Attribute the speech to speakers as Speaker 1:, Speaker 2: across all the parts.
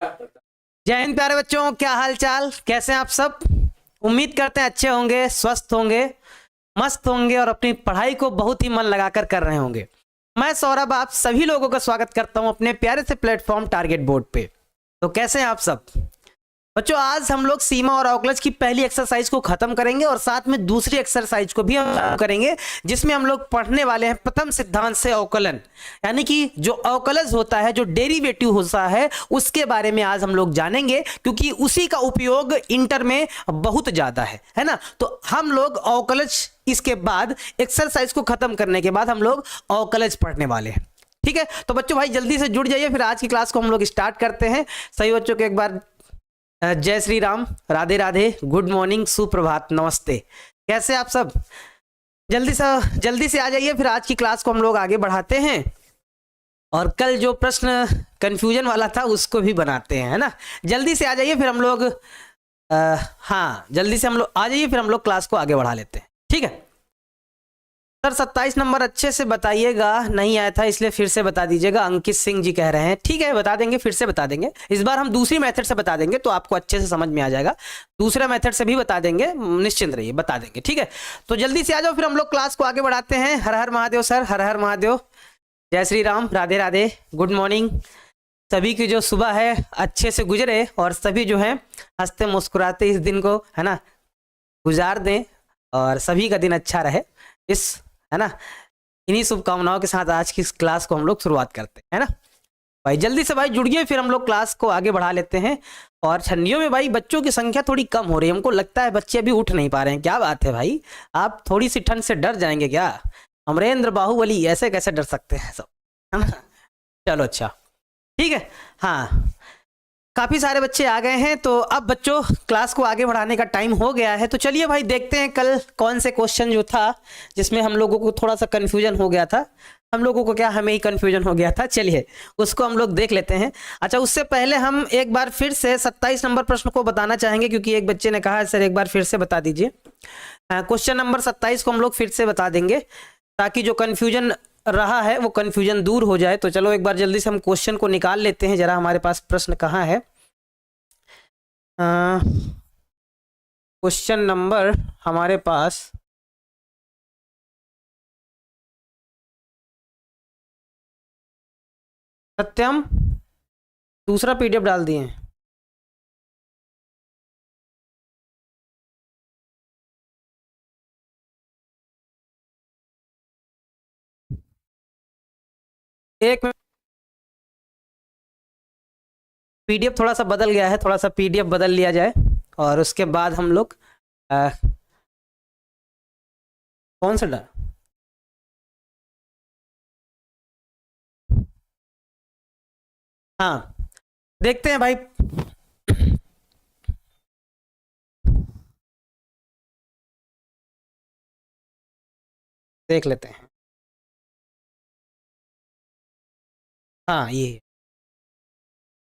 Speaker 1: जय हिंद प्यारे बच्चों, क्या हाल चाल, कैसे हैं आप सब। उम्मीद करते हैं अच्छे होंगे, स्वस्थ होंगे, मस्त होंगे और अपनी पढ़ाई को बहुत ही मन लगाकर कर रहे होंगे। मैं सौरभ आप सभी लोगों का स्वागत करता हूं अपने प्यारे से प्लेटफॉर्म टारगेट बोर्ड पे। तो कैसे हैं आप सब बच्चों। आज हम लोग सीमा और अवकलज की पहली एक्सरसाइज को खत्म करेंगे और साथ में दूसरी एक्सरसाइज को भी हम करेंगे, जिसमें हम लोग पढ़ने वाले हैं प्रथम सिद्धांत से अवकलन, यानी कि जो अवकलज होता है, जो डेरिवेटिव होता है, उसके बारे में आज हम लोग जानेंगे, क्योंकि उसी का उपयोग इंटर में बहुत ज्यादा है ना। तो हम लोग अवकलज इसके बाद एक्सरसाइज को खत्म करने के बाद हम लोग अवकलज पढ़ने वाले हैं। ठीक है, तो बच्चों भाई जल्दी से जुड़ जाइए, फिर आज की क्लास को हम लोग स्टार्ट करते हैं। सभी बच्चों को एक बार जय श्री राम, राधे राधे, गुड मॉर्निंग, सुप्रभात, नमस्ते। कैसे आप सब। जल्दी से आ जाइए, फिर आज की क्लास को हम लोग आगे बढ़ाते हैं और कल जो प्रश्न कंफ्यूजन वाला था उसको भी बनाते हैं, है ना। जल्दी से आ जाइए, फिर हम लोग हाँ जल्दी से हम लोग आ जाइए, फिर हम लोग क्लास को आगे बढ़ा लेते हैं। ठीक है सर, 27 नंबर अच्छे से बताइएगा, नहीं आया था इसलिए फिर से बता दीजिएगा। अंकित सिंह जी कह रहे हैं, ठीक है बता देंगे, फिर से बता देंगे। इस बार हम दूसरी मेथड से बता देंगे तो आपको अच्छे से समझ में आ जाएगा। दूसरा मेथड से भी बता देंगे, निश्चिंत रहिए, बता देंगे। ठीक है, तो जल्दी से आ जाओ, फिर हम लोग क्लास को आगे बढ़ाते हैं। हर हर महादेव सर, हर हर महादेव, जय श्री राम, राधे राधे, गुड मॉर्निंग। सभी की जो सुबह है अच्छे से गुजरे और सभी जो है हंसते मुस्कुराते इस दिन को, है ना, गुजार दें और सभी का दिन अच्छा रहे, इस है ना, इन्हीं शुभकामनाओं के साथ आज की इस क्लास को हम लोग शुरुआत करते हैं, है ना। भाई जल्दी से भाई जुड़िए, फिर हम लोग क्लास को आगे बढ़ा लेते हैं। और ठंडियों में भाई बच्चों की संख्या थोड़ी कम हो रही है, हमको लगता है बच्चे अभी उठ नहीं पा रहे हैं। क्या बात है भाई, आप थोड़ी सी ठंड से डर जाएंगे क्या। अमरेंद्र बाहुबली ऐसे कैसे डर सकते हैं सब, है ना। चलो अच्छा ठीक है, हाँ काफी सारे बच्चे आ गए हैं, तो अब बच्चों क्लास को आगे बढ़ाने का टाइम हो गया है। तो चलिए भाई देखते हैं कल कौन से क्वेश्चन जो था जिसमें हम लोगों को थोड़ा सा कंफ्यूजन हो गया था। हम लोगों को क्या, हमें ही कंफ्यूजन हो गया था, चलिए उसको हम लोग देख लेते हैं। अच्छा उससे पहले हम एक बार फिर से 27 नंबर प्रश्न को बताना चाहेंगे, क्योंकि एक बच्चे ने कहा है सर एक बार फिर से बता दीजिए। क्वेश्चन नंबर 27 को हम लोग फिर से बता देंगे ताकि जो कन्फ्यूजन रहा है वो कन्फ्यूजन दूर हो जाए। तो चलो एक बार जल्दी से हम क्वेश्चन को निकाल लेते हैं, जरा हमारे पास प्रश्न कहाँ है। क्वेश्चन नंबर हमारे पास सत्यम दूसरा पीडीएफ डाल दिए हैं। एक पीडीएफ थोड़ा सा बदल गया है, थोड़ा सा पीडीएफ बदल लिया जाए और उसके बाद हम लोग कौन सा डाल, हाँ देखते हैं भाई। देख लेते हैं, हाँ ये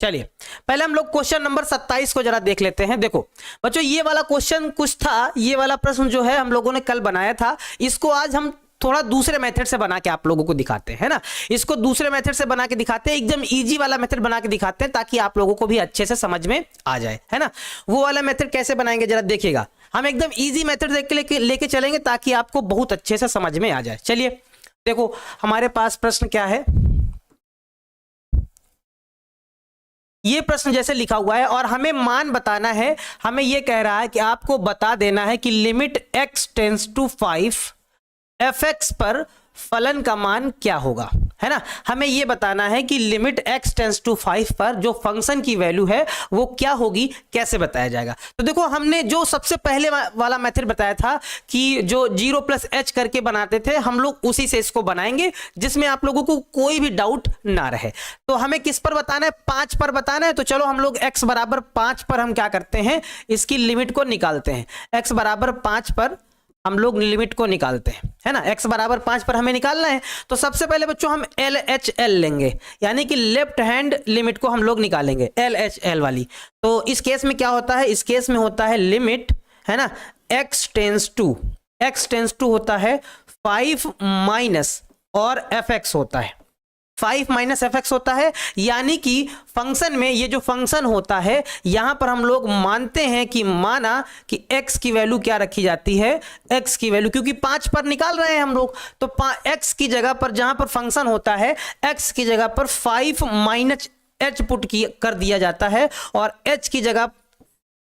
Speaker 1: चलिए पहले हम लोग क्वेश्चन नंबर 27 को जरा देख लेते हैं। देखो बच्चों ये वाला क्वेश्चन कुछ था, ये वाला प्रश्न जो है हम लोगों ने कल बनाया था, इसको आज हम थोड़ा दूसरे मेथड से बना के आप लोगों को दिखाते हैं ना। इसको दूसरे मेथड से बना के दिखाते हैं, एकदम इजी वाला मेथड बना के दिखाते हैं ताकि आप लोगों को भी अच्छे से समझ में आ जाए, है ना। वो वाला मेथड कैसे बनाएंगे जरा देखिएगा, हम एकदम इजी मेथड लेके चलेंगे ताकि आपको बहुत अच्छे से समझ में आ जाए। चलिए देखो हमारे पास प्रश्न क्या है, ये प्रश्न जैसे लिखा हुआ है और हमें मान बताना है। हमें ये कह रहा है कि आपको बता देना है कि limit x tends to 5 fx पर फलन का मान क्या होगा, है ना। हमें यह बताना है कि लिमिट x टेंस टू 5 पर जो फंक्शन की वैल्यू है वो क्या होगी, कैसे बताया जाएगा। तो देखो हमने जो सबसे पहले वाला मेथड बताया था कि जो 0 प्लस h करके बनाते थे, हम लोग उसी से इसको बनाएंगे जिसमें आप लोगों को कोई भी डाउट ना रहे। तो हमें किस पर बताना है, 5 पर बताना है। तो चलो हम लोग x बराबर 5 पर हम क्या करते हैं, इसकी लिमिट को निकालते हैं। x बराबर 5 पर हम लोग लिमिट को निकालते हैं, है ना। x बराबर 5 पर हमें निकालना है। तो सबसे पहले बच्चों हम LHL लेंगे, यानी कि लेफ्ट हैंड लिमिट को हम लोग निकालेंगे, LHL वाली। तो इस केस में क्या होता है, इस केस में होता है लिमिट, है ना, x टेंस टू होता है 5 माइनस और fx होता है 5 माइनस एफ एक्स होता है, यानी कि फंक्शन में ये जो फंक्शन होता है यहां पर हम लोग मानते हैं कि माना कि x की वैल्यू क्या रखी जाती है, x की वैल्यू, क्योंकि 5 पर निकाल रहे हैं हम लोग, तो x की जगह पर जहां पर फंक्शन होता है x की जगह पर 5 माइनस h पुट कर दिया जाता है और h की जगह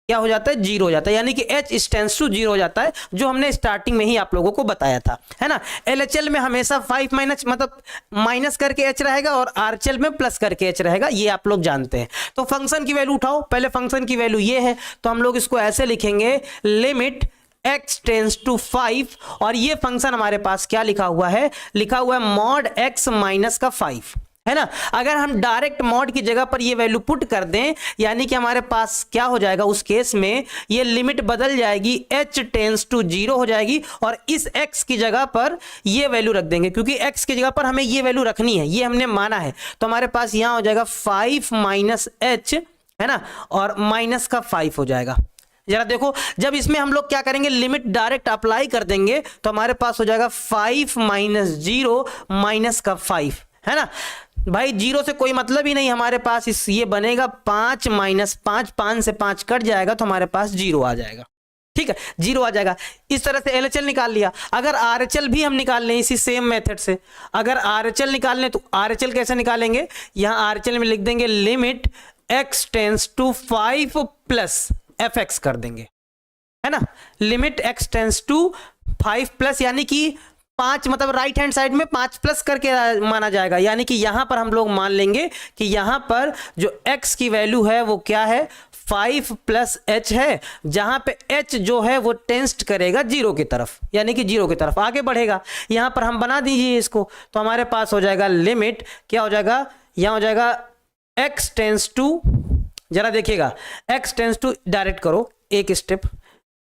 Speaker 1: क्या हो जाता है, 0 हो जाता है, यानी कि h टेंड्स टू 0 हो जाता है, जो हमने स्टार्टिंग में ही आप लोगों को बताया था, है ना। LHL में हमेशा 5 माइनस मतलब माइनस करके h रहेगा और RHL में प्लस करके h रहेगा, ये आप लोग जानते हैं। तो फंक्शन की वैल्यू उठाओ, पहले फंक्शन की वैल्यू ये है, तो हम लोग इसको ऐसे लिखेंगे, लिमिट x टेंड्स टू 5, और ये फंक्शन हमारे पास क्या लिखा हुआ है, लिखा हुआ है मॉड x माइनस का 5, है ना। अगर हम डायरेक्ट मॉड की जगह पर ये वैल्यू पुट कर दें, यानी कि हमारे पास क्या हो जाएगा, उस केस में ये लिमिट बदल जाएगी, h टेंड्स टू 0 हो जाएगी, और इस x की जगह पर ये वैल्यू रख देंगे, क्योंकि x की जगह पर हमें ये वैल्यू रखनी है, ये हमने माना है, तो हमारे पास यहां हो जाएगा 5 माइनस h, है ना, और माइनस का 5 हो जाएगा। जरा देखो, जब इसमें हम लोग क्या करेंगे, लिमिट डायरेक्ट अप्लाई कर देंगे, तो हमारे पास हो जाएगा 5 माइनस 0 माइनस का 5, है ना भाई। 0 से कोई मतलब ही नहीं हमारे पास, इस ये बनेगा 5 माइनस 5, 5 से 5 कट जाएगा, तो हमारे पास 0 आ जाएगा, ठीक है, 0 आ जाएगा। इस तरह से LHL निकाल लिया। अगर RHL भी हम निकाल लें इसी सेम मेथड से, अगर RHL निकाल लें तो RHL कैसे निकालेंगे, यहां RHL में लिख देंगे limit x tends to 5 plus fx कर देंगे, है ना, limit x tends to 5 plus, यानी कि 5 मतलब राइट हैंड साइड में 5 प्लस करके माना जाएगा, यानी कि यहां पर हम लोग मान लेंगे कि यहां पर जो x की वैल्यू है वो क्या है, 5 प्लस h है, जहां पे h जो है वो टेंस्ट करेगा 0 की तरफ, यानी कि 0 की तरफ आगे बढ़ेगा। यहां पर हम बना दीजिए इसको, तो हमारे पास हो जाएगा लिमिट क्या हो जाएगा, यहां हो जाएगा x टेंड्स टू, जरा देखिएगा, x टेंड्स टू डायरेक्ट करो एक स्टेप,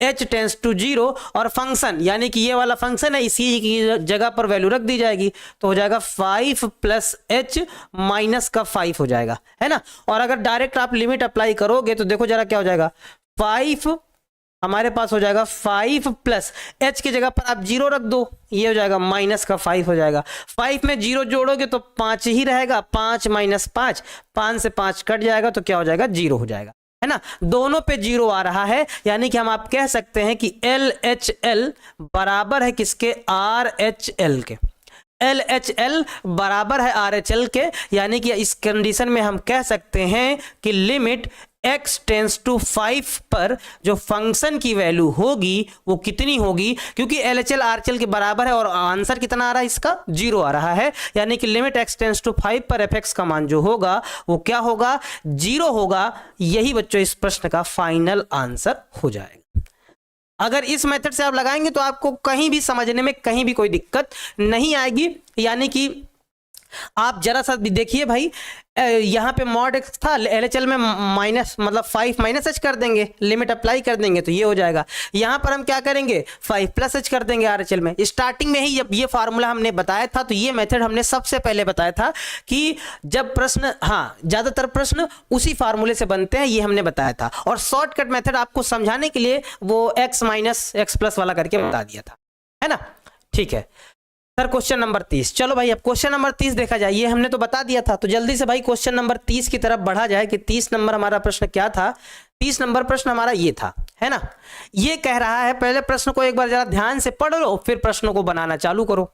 Speaker 1: h टेंड्स टू 0, और फंक्शन यानी कि ये वाला फंक्शन है, इसी की जगह पर वैल्यू रख दी जाएगी, तो हो जाएगा 5 प्लस h माइनस का 5 हो जाएगा, है ना। और अगर डायरेक्ट आप लिमिट अप्लाई करोगे तो देखो जरा क्या हो जाएगा, 5 हमारे पास हो जाएगा 5 प्लस h की जगह पर आप 0 रख दो, ये हो जाएगा माइनस का 5 हो जाएगा। 5 में 0 जोड़ोगे तो 5 ही रहेगा, 5 माइनस 5, 5 से 5 कट जाएगा, तो क्या हो जाएगा, 0 हो जाएगा, है ना। दोनों पे 0 आ रहा है, यानी कि हम आप कह सकते हैं कि LHL बराबर है किसके, RHL के, LHL बराबर है RHL के, यानी कि इस कंडीशन में हम कह सकते हैं कि लिमिट x टेंड्स टू 5 पर जो फंक्शन की वैल्यू होगी वो कितनी होगी, क्योंकि LHL RHL के बराबर है और आंसर कितना आ रहा है इसका, 0 आ रहा है, यानी कि लिमिट x टेंड्स टू 5 पर fx का मान जो होगा वो क्या होगा, 0 होगा। यही बच्चों इस प्रश्न का फाइनल आंसर हो जाएगा। अगर इस मेथड से आप लगाएंगे तो आपको कहीं भी समझने में कहीं भी कोई दिक्कत नहीं आएगी, यानी कि आप जरा सा देखिए भाई, यहाँ पे मॉड x था, LHL में माइनस मतलब 5 माइनस h कर देंगे, लिमिट अप्लाई कर देंगे तो ये हो जाएगा। यहाँ पर हम क्या करेंगे, 5 प्लस h कर देंगे RHL में। स्टार्टिंग में ही जब ये फार्मूला हमने बताया था, तो ये मेथड हमने सबसे पहले बताया था कि जब प्रश्न, हाँ ज्यादातर प्रश्न उसी फार्मूले से बनते हैं, ये हमने बताया था, और शॉर्टकट मेथड आपको समझाने के लिए वो x माइनस x प्लस वाला करके बता दिया था, है ना। ठीक है सर, क्वेश्चन नंबर 30, चलो भाई अब क्वेश्चन नंबर 30 देखा जाए, ये हमने तो बता दिया था, तो जल्दी से भाई क्वेश्चन नंबर 30 की तरफ बढ़ा जाए कि 30 नंबर हमारा प्रश्न क्या था। 30 नंबर प्रश्न हमारा ये था, है ना। ये कह रहा है, पहले प्रश्न को एक बार जरा ध्यान से पढ़ लो, फिर प्रश्नों को बनाना चालू करो।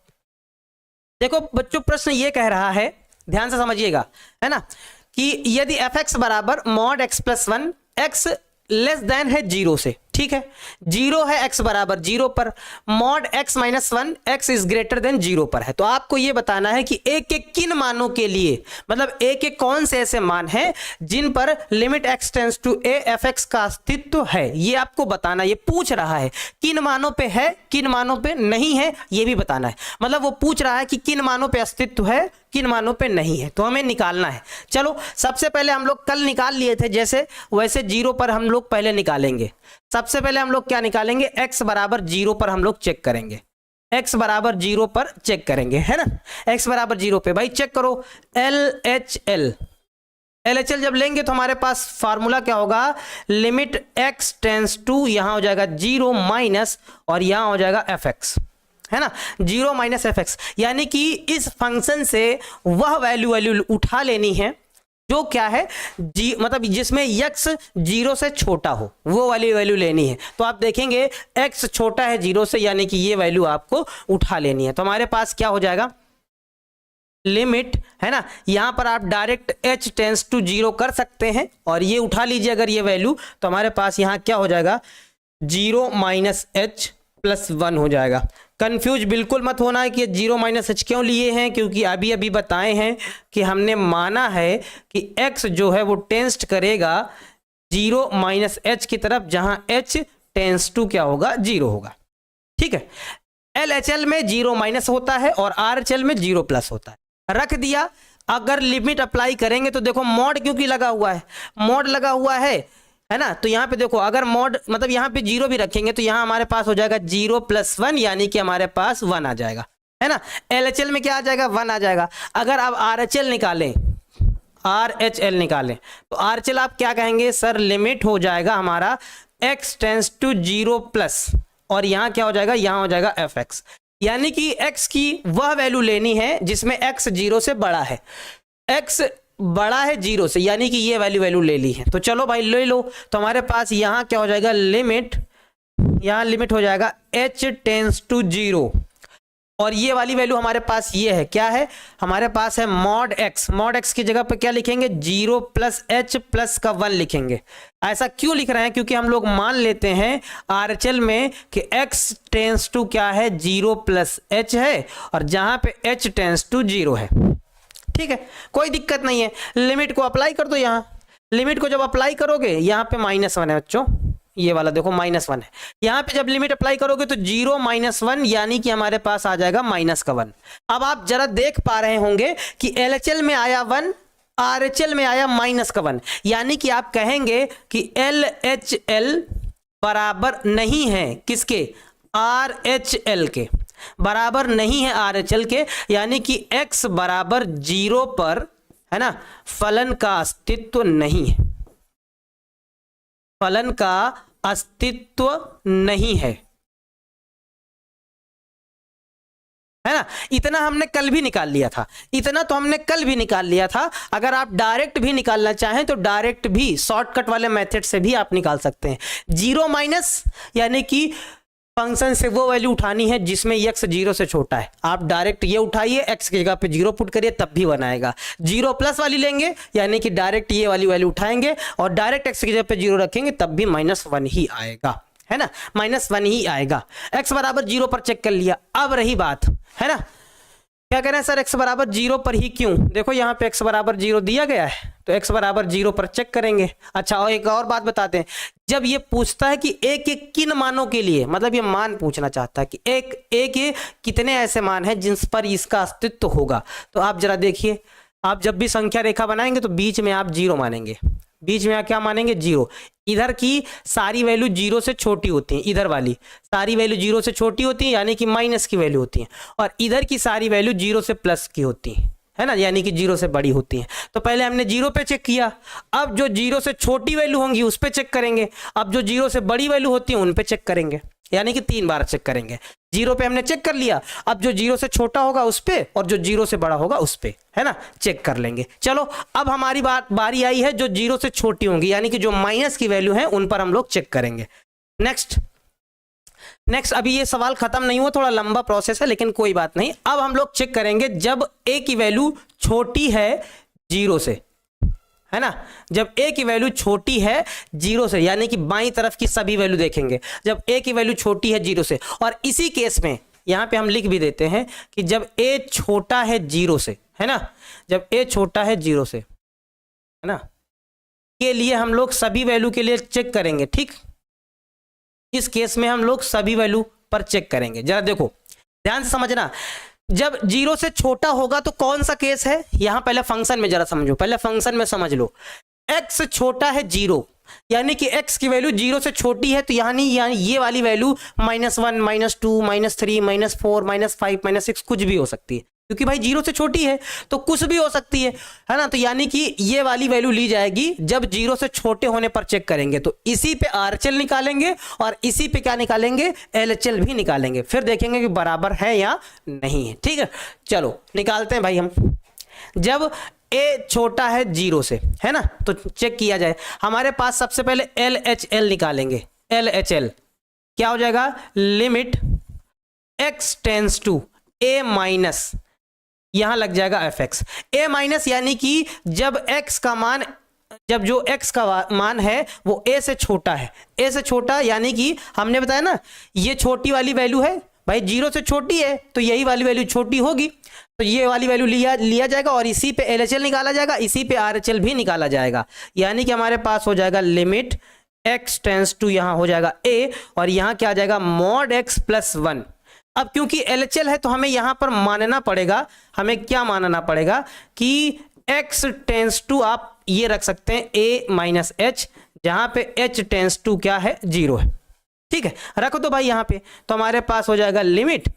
Speaker 1: देखो बच्चों, प्रश्न ये कह रहा है, ध्यान से समझिएगा, है ना, कि यदि fx बराबर mod x plus 1 x less than है 0 से, ठीक है, 0 है x बराबर 0 पर, mod x minus 1 x is greater than 0 पर है, तो आपको ये बताना है कि एक एक किन मानों के लिए, मतलब एक एक कौन से ऐसे मान हैं जिन पर limit x tends to a fx का अस्तित्व है, ये आपको बताना। ये पूछ रहा है किन मानों पे है, किन मानों पे नहीं है, ये भी बताना है। मतलब वो पूछ रहा है कि किन मानों पे अस्तित्व है, किन मानों पे नहीं है, तो हमें निकालना है। चलो सबसे पहले हम लोग कल निकाल लिए थे जैसे, वैसे 0 पर हम लोग पहले निकालेंगे। सबसे पहले हम लोग क्या निकालेंगे, x बराबर 0 पर हम लोग चेक करेंगे, x बराबर 0 पर चेक करेंगे, है ना। x बराबर 0 पे भाई चेक करो, LHL जब लेंगे तो हमारे पास फार्मूला क्या होगा, लिमिट x टेंड्स टू, यहां हो जाएगा 0 माइनस, और यहां हो जाएगा fx, है ना, 0 माइनस एफ एक्स, यानी कि इस फंक्शन से वह वैल्यू उठा लेनी है जो क्या है मतलब जिसमें x 0 से छोटा हो, वो वाली वैल्यू लेनी है। तो आप देखेंगे x छोटा है 0 से, यानी कि ये वैल्यू आपको उठा लेनी है। तो हमारे पास क्या हो जाएगा, लिमिट, है ना, यहां पर आप डायरेक्ट h टेंस टू 0 कर सकते हैं और ये उठा लीजिए अगर ये वैल्यू, तो हमारे पास यहां क्या हो जाएगा, 0 माइनस एच प्लस 1 हो जाएगा। कंफ्यूज बिल्कुल मत होना है कि 0 माइनस एच क्यों लिए हैं, क्योंकि अभी अभी बताए हैं कि हमने माना है कि x जो है वो टेंस्ट करेगा 0 माइनस एच की तरफ, जहां h टेंस टू क्या होगा, 0 होगा। ठीक है, LHL में 0 माइनस होता है और RHL में 0 प्लस होता है। रख दिया, अगर लिमिट अप्लाई करेंगे तो देखो मॉड क्योंकि लगा हुआ है, मॉड लगा हुआ है ना, तो यहाँ पे देखो अगर मॉड मतलब यहाँ पे 0 भी रखेंगे तो यहाँ हमारे पास हो जाएगा 0 प्लस 1, यानी कि हमारे पास 1 आ जाएगा, है ना। LHL में क्या आ जाएगा, 1 आ जाएगा। अगर आप RHL निकालें, RHL निकालें तो RHL आप क्या कहेंगे, सर लिमिट हो जाएगा हमारा x टेंस टू 0 प्लस, और यहाँ क्या हो जाएगा, यहाँ हो जाएगा fx, यानी कि x की वह वैल्यू लेनी है जिसमें x 0 से बड़ा है, x बड़ा है 0 से, यानी कि ये वैल्यू ले ली है। तो चलो भाई ले लो, तो हमारे पास यहाँ क्या हो जाएगा, लिमिट, यहाँ लिमिट हो जाएगा h टेंस टू 0, और ये वाली वैल्यू हमारे पास ये है, क्या है, हमारे पास है मॉड x। मॉड x की जगह पे क्या लिखेंगे, 0 प्लस h प्लस का 1 लिखेंगे। ऐसा क्यों लिख रहे हैं, क्योंकि हम लोग मान लेते हैं RHL में कि x टेंस टू क्या है, 0 प्लस h है, और जहां पे h टेंस टू 0 है। ठीक है, कोई दिक्कत नहीं है, लिमिट को अप्लाई कर दो। यहाँ लिमिट को जब अप्लाई करोगे, यहाँ पे -1 है बच्चों, ये वाला देखो -1 है, यहाँ पे जब लिमिट अप्लाई करोगे तो 0 माइनस 1, यानी कि हमारे पास आ जाएगा -1। अब आप जरा देख पा रहे होंगे कि LHL में आया 1, RHL में आया -1, यानी कि आप कहेंगे कि LHL बराबर नहीं है किसके, RHL के, बराबर नहीं है RHL के, यानी कि x बराबर 0 पर, है ना, फलन का अस्तित्व नहीं है, फलन का अस्तित्व नहीं है ना। इतना हमने कल भी निकाल लिया था, इतना तो हमने कल भी निकाल लिया था। अगर आप डायरेक्ट भी निकालना चाहें तो डायरेक्ट भी, शॉर्टकट वाले मेथड से भी आप निकाल सकते हैं। 0 माइनस, यानी कि फंक्शन से वो वैल्यू उठानी है जिसमें x 0 से छोटा है। आप डायरेक्ट ये उठाइए, x की जगह पे 0 पुट करिए, तब भी बनाएगा। 0 प्लस वाली लेंगे, यानी कि डायरेक्ट ये वाली वैल्यू उठाएंगे और डायरेक्ट x की जगह पे 0 रखेंगे, तब भी -1 ही आएगा, है ना, -1 ही आएगा। x बराबर 0 पर चेक कर लिया। अब रही बात, है ना, क्या कह रहे हैं सर, x बराबर 0 पर ही क्यों, देखो यहाँ पे x बराबर 0 दिया गया है, तो x बराबर 0 पर चेक करेंगे। अच्छा, और एक और बात बताते हैं, जब ये पूछता है कि a के किन मानों के लिए, मतलब ये मान पूछना चाहता है कि a के कितने ऐसे मान हैं जिन पर इसका अस्तित्व होगा, तो आप जरा देखिए, आप जब भी संख्या रेखा बनाएंगे तो बीच में आप 0 मानेंगे, बीच में क्या मानेंगे, 0। इधर की सारी वैल्यू 0 से छोटी होती हैं, इधर वाली सारी वैल्यू 0 से छोटी होती है, यानी कि माइनस की वैल्यू होती है, और इधर की सारी वैल्यू 0 से प्लस की होती है ना, यानी कि 0 से बड़ी होती है। तो पहले हमने 0 पे चेक किया, अब जो 0 से छोटी वैल्यू होंगी उस पे चेक करेंगे, अब जो 0 से बड़ी वैल्यू होती है उन पे चेक करेंगे, यानी कि 3 बार चेक करेंगे। 0 पे हमने चेक कर लिया, अब जो 0 से छोटा होगा उस पे और जो 0 से बड़ा होगा उस पे, है ना, चेक कर लेंगे। चलो, अब हमारी बारी आई है जो 0 से छोटी होंगी, यानी कि जो माइनस की वैल्यू है उन पर हम लोग चेक करेंगे। नेक्स्ट, अभी ये सवाल खत्म नहीं हुआ, थोड़ा लंबा प्रोसेस है, लेकिन कोई बात नहीं। अब हम लोग चेक करेंगे जब a की वैल्यू छोटी है 0 से, है ना, जब a की वैल्यू छोटी है 0 से, यानी कि बाईं तरफ की सभी वैल्यू देखेंगे, जब a की वैल्यू छोटी है 0 से। और इसी केस में यहां पे हम लिख भी देते हैं कि जब a छोटा है 0 से, है ना, जब a छोटा है 0 से, है ना, के लिए हम लोग सभी वैल्यू के लिए चेक करेंगे। ठीक, इस केस में हम लोग सभी वैल्यू पर चेक करेंगे। जरा देखो, ध्यान से समझना, जब 0 से छोटा होगा तो कौन सा केस है, यहां पहले फंक्शन में जरा समझो, पहले फंक्शन में समझ लो। x छोटा है 0, यानी कि x की वैल्यू 0 से छोटी है, तो यानी ये वाली वैल्यू -1, -2, -3, -4, -5, -6 कुछ भी हो सकती है, क्योंकि भाई 0 से छोटी है तो कुछ भी हो सकती है ना। तो यानी कि ये वाली वैल्यू ली जाएगी जब 0 से छोटे होने पर चेक करेंगे। तो इसी पे RHL निकालेंगे और इसी पे क्या निकालेंगे, LHL भी निकालेंगे, फिर देखेंगे कि बराबर है या नहीं है। ठीक है, चलो निकालते हैं भाई हम। जब a छोटा है 0 से, है ना, तो चेक किया जाए। हमारे पास सबसे पहले LHL निकालेंगे। LHL क्या हो जाएगा, limit x tends to a minus, यहां लग जाएगा fx। a माइनस यानी कि जब x का मान, जब जो x का मान है वो a से छोटा है, a से छोटा यानी कि हमने बताया ना ये छोटी वाली वैल्यू है भाई, 0 से छोटी है तो यही वाली वैल्यू छोटी होगी, तो ये वाली वैल्यू लिया जाएगा और इसी पे LHL निकाला जाएगा, इसी पे RHL भी निकाला जाएगा। यानी कि हमारे पास हो जाएगा लिमिट x टेंस टू, यहां हो जाएगा a और यहां क्या आ जाएगा मॉड x प्लस 1। अब क्योंकि LHL है तो हमें यहां पर मानना पड़ेगा, हमें क्या मानना पड़ेगा कि x टेंस टू, आप ये रख सकते हैं a माइनस h, जहां पे h टेंस टू क्या है, 0 है। ठीक है, रखो तो भाई यहां पे, तो हमारे पास हो जाएगा लिमिट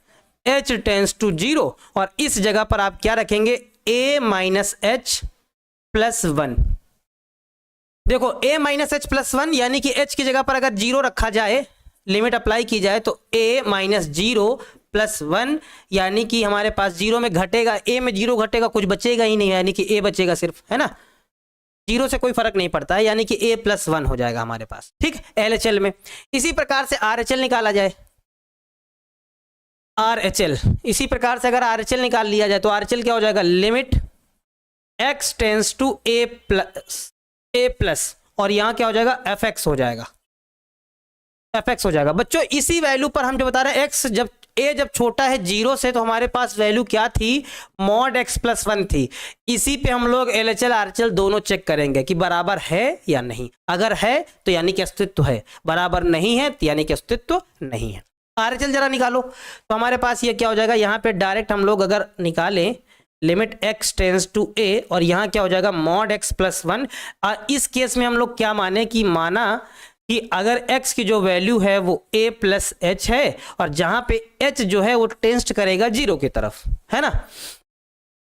Speaker 1: h टेंस टू 0 और इस जगह पर आप क्या रखेंगे, a माइनस h प्लस 1। देखो a माइनस h प्लस 1 यानी कि h की जगह पर अगर 0 रखा जाए, लिमिट अप्लाई की जाए तो a माइनस 0 प्लस 1, यानी कि हमारे पास 0 में घटेगा, a में 0 घटेगा, कुछ बचेगा ही नहीं, यानी कि a बचेगा सिर्फ, है ना, 0 से कोई फर्क नहीं पड़ता है, यानी कि a प्लस 1 हो जाएगा हमारे पास। ठीक, LHL में। इसी प्रकार से RHL निकाला जाए, RHL इसी प्रकार से अगर RHL निकाल लिया जाए तो RHL क्या हो जाएगा, limit x tends to a plus और यहां क्या हो जाएगा, fx हो जाएगा, fx हो जाएगा। बच्चों इसी वैल्यू पर हम जो बता रहे हैं, x जब a जब छोटा है 0 से तो हमारे पास वैल्यू क्या थी, मॉड x प्लस 1 थी। इसी पे हम लोग LHL RHL दोनों चेक करेंगे कि बराबर है या नहीं। अगर है तो यानी कि अस्तित्व है, बराबर नहीं है तो यानी कि अस्तित्व नहीं है। RHL जरा निकालो, तो हमारे पास ये क्या हो जाएगा, यहाँ पे डायरेक्ट हम लोग अगर निकालें limit x tends to a और यहाँ क्या हो जाएगा मॉड x प्लस 1। इस केस में हम लोग क्या माने कि माना कि अगर x की जो वैल्यू है वो a प्लस h है और जहां पे h जो है वो टेंस्ट करेगा 0 की तरफ, है ना।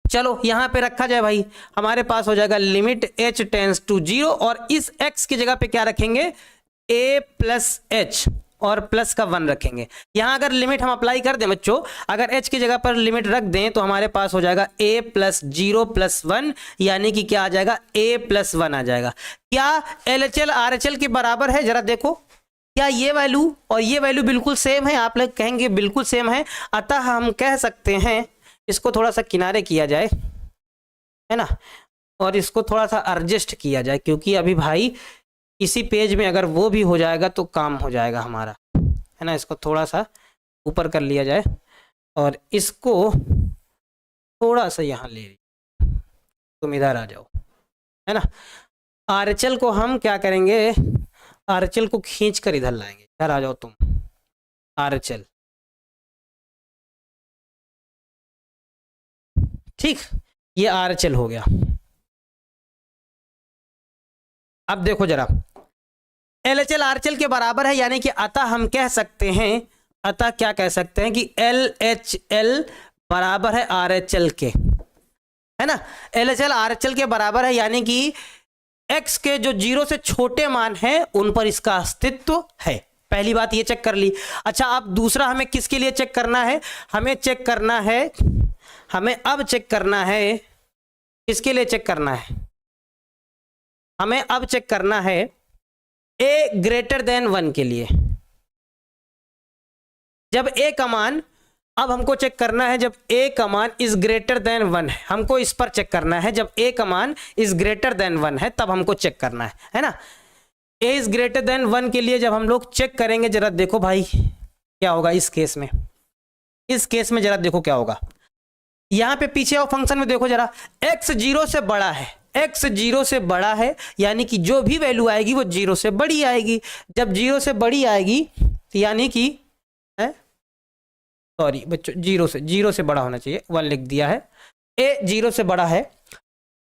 Speaker 1: चलो यहां पे रखा जाए भाई, हमारे पास हो जाएगा लिमिट h टेंस टू 0 और इस x की जगह पे क्या रखेंगे, a प्लस h और प्लस का 1 रखेंगे। यहां अगर लिमिट हम अप्लाई कर दें बच्चों, अगर h की जगह पर लिमिट रख दें तो हमारे पास हो जाएगा a प्लस 0 प्लस 1, यानी कि क्या आ जाएगा, a प्लस 1 आ जाएगा। क्या LHL RHL के बराबर है, जरा देखो, क्या ये वैल्यू और ये वैल्यू बिल्कुल सेम है, आप लोग कहेंगे बिल्कुल सेम है। अतः हम कह सकते हैं, इसको थोड़ा सा किनारे किया जाए, है ना, और इसको थोड़ा सा एडजस्ट किया जाए, क्योंकि अभी भाई इसी पेज में अगर वो भी हो जाएगा तो काम हो जाएगा हमारा, है ना। इसको थोड़ा सा ऊपर कर लिया जाए और इसको थोड़ा सा यहाँ ले लीजिए, तुम इधर आ जाओ, है ना। RHL को हम क्या करेंगे, RHL को खींच कर इधर लाएंगे, इधर आ जाओ तुम, RHL, ठीक, ये RHL हो गया। अब देखो जरा, LHL RHL के बराबर है, यानी कि अतः हम कह सकते हैं, अतः क्या कह सकते हैं कि LHL बराबर है RHL के, है ना। LHL RHL के बराबर है, यानी कि x के जो 0 से छोटे मान हैं उन पर इसका अस्तित्व है। पहली बात ये चेक कर ली। अच्छा, अब दूसरा हमें किसके लिए चेक करना है, हमें चेक करना है, हमें अब चेक करना है, किसके लिए चेक करना है, हमें अब चेक करना है a ग्रेटर देन 1 के लिए। जब a का मान, अब हमको चेक करना है जब a का मान इज ग्रेटर देन 1 है, हमको इस पर चेक करना है। जब a का मान इज ग्रेटर देन 1 है तब हमको चेक करना है ना। a इज ग्रेटर देन 1 के लिए जब हम लोग चेक करेंगे, जरा देखो भाई क्या होगा इस केस में, इस केस में जरा देखो क्या होगा। यहां पे पीछे आओ फंक्शन में, देखो जरा, x 0 से बड़ा है, x 0 से बड़ा है, यानी कि जो भी वैल्यू आएगी वो 0 से बड़ी आएगी। जब 0 से बड़ी आएगी तो यानी कि, सॉरी बच्चों, 0 से बड़ा होना चाहिए, 1 लिख दिया है, a 0 से बड़ा है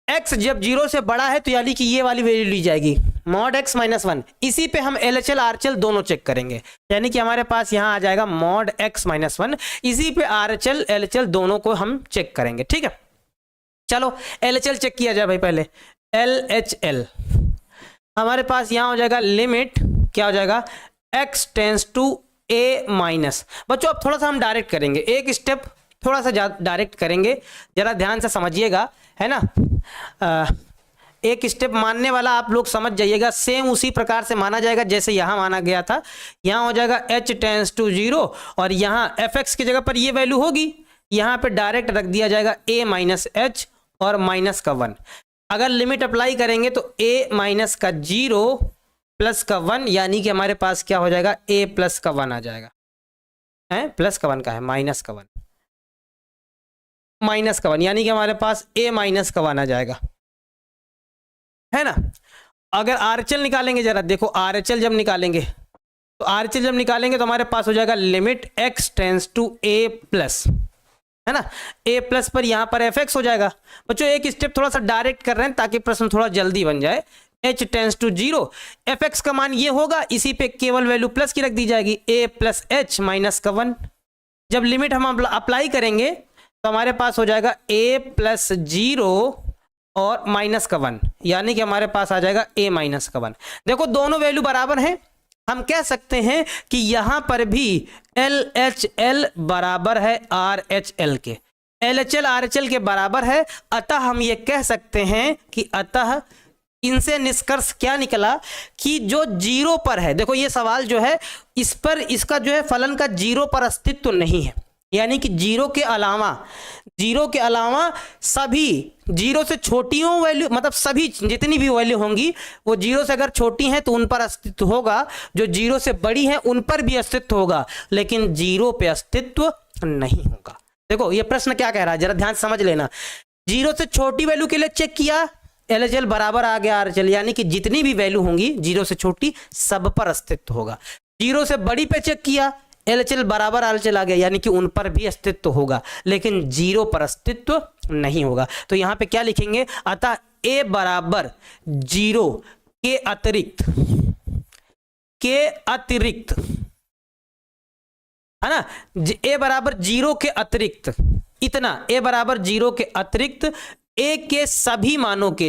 Speaker 1: x जब 0 से बड़ा है तो यानी कि ये वाली वैल्यू ली जाएगी मॉड x माइनस 1। इसी पे हम LHL RHL दोनों चेक करेंगे, यानी कि हमारे पास यहाँ आ जाएगा मॉड x माइनस 1, इसी पे RHL LHL दोनों को हम चेक करेंगे। ठीक है, चलो LHL चेक किया जाए भाई। पहले LHL हमारे पास यहाँ हो जाएगा लिमिट, क्या हो जाएगा, x tends to a minus. बच्चों अब थोड़ा सा हम डायरेक्ट करेंगे, एक स्टेप थोड़ा सा डायरेक्ट करेंगे, जरा ध्यान से समझिएगा, है ना। एक स्टेप मानने वाला आप लोग समझ जाइएगा, सेम उसी प्रकार से माना जाएगा जैसे यहाँ माना गया था। यहाँ हो जाएगा h टेंस टू 0 और यहाँ fx की जगह पर ये वैल्यू होगी, यहाँ पे डायरेक्ट रख दिया जाएगा a माइनस h और माइनस का 1। अगर लिमिट अप्लाई करेंगे तो a माइनस का 0 प्लस का 1, यानी कि हमारे पास क्या हो जाएगा, a प्लस का 1 आ जाएगा, है प्लस का 1 का है, माइनस का 1, माइनस का 1, यानी कि हमारे पास a माइनस का 1 आ जाएगा, है ना। अगर RHL निकालेंगे, जरा देखो RHL जब निकालेंगे तो हमारे पास हो जाएगा limit x tends to a plus, है ना, a प्लस पर यहाँ पर fx हो जाएगा। बच्चों एक स्टेप थोड़ा सा डायरेक्ट कर रहे हैं ताकि प्रश्न थोड़ा जल्दी बन जाए। h टेंस टू 0, fx का मान ये होगा, इसी पे केवल वैल्यू प्लस की रख दी जाएगी, a प्लस h माइनस का 1। जब लिमिट हम अप्लाई करेंगे तो हमारे पास हो जाएगा a प्लस 0 और माइनस का 1, यानी कि हमारे पास आ जाएगा a माइनस का 1। देखो दोनों वैल्यू बराबर हैं, हम कह सकते हैं कि यहां पर भी LHL बराबर है RHL के, LHL RHL के बराबर है। अतः हम ये कह सकते हैं कि अतः इनसे निष्कर्ष क्या निकला कि जो 0 पर है, देखो ये सवाल जो है इस पर इसका जो है फलन का 0 पर अस्तित्व नहीं है, यानी कि 0 के अलावा सभी 0 से छोटी हो वैल्यू, मतलब सभी जितनी भी वैल्यू होंगी वो 0 से अगर छोटी हैं तो उन पर अस्तित्व होगा, जो 0 से बड़ी हैं उन पर भी अस्तित्व होगा, लेकिन 0 पे अस्तित्व नहीं होगा। देखो ये प्रश्न क्या कह रहा है, जरा ध्यान से समझ लेना। 0 से छोटी वैल्यू के लिए चेक किया, LHL बराबर आ गया RHL, यानी कि जितनी भी वैल्यू होंगी 0 से छोटी सब पर अस्तित्व होगा। 0 से बड़ी पे चेक किया, LHL बराबर RHL आ गया, यानी कि उन पर भी अस्तित्व होगा, लेकिन 0 पर अस्तित्व नहीं होगा। तो यहां पे क्या लिखेंगे, अतः a बराबर 0 के अतिरिक्त, है ना, a बराबर 0 के अतिरिक्त, इतना a बराबर 0 के अतिरिक्त a के सभी मानों के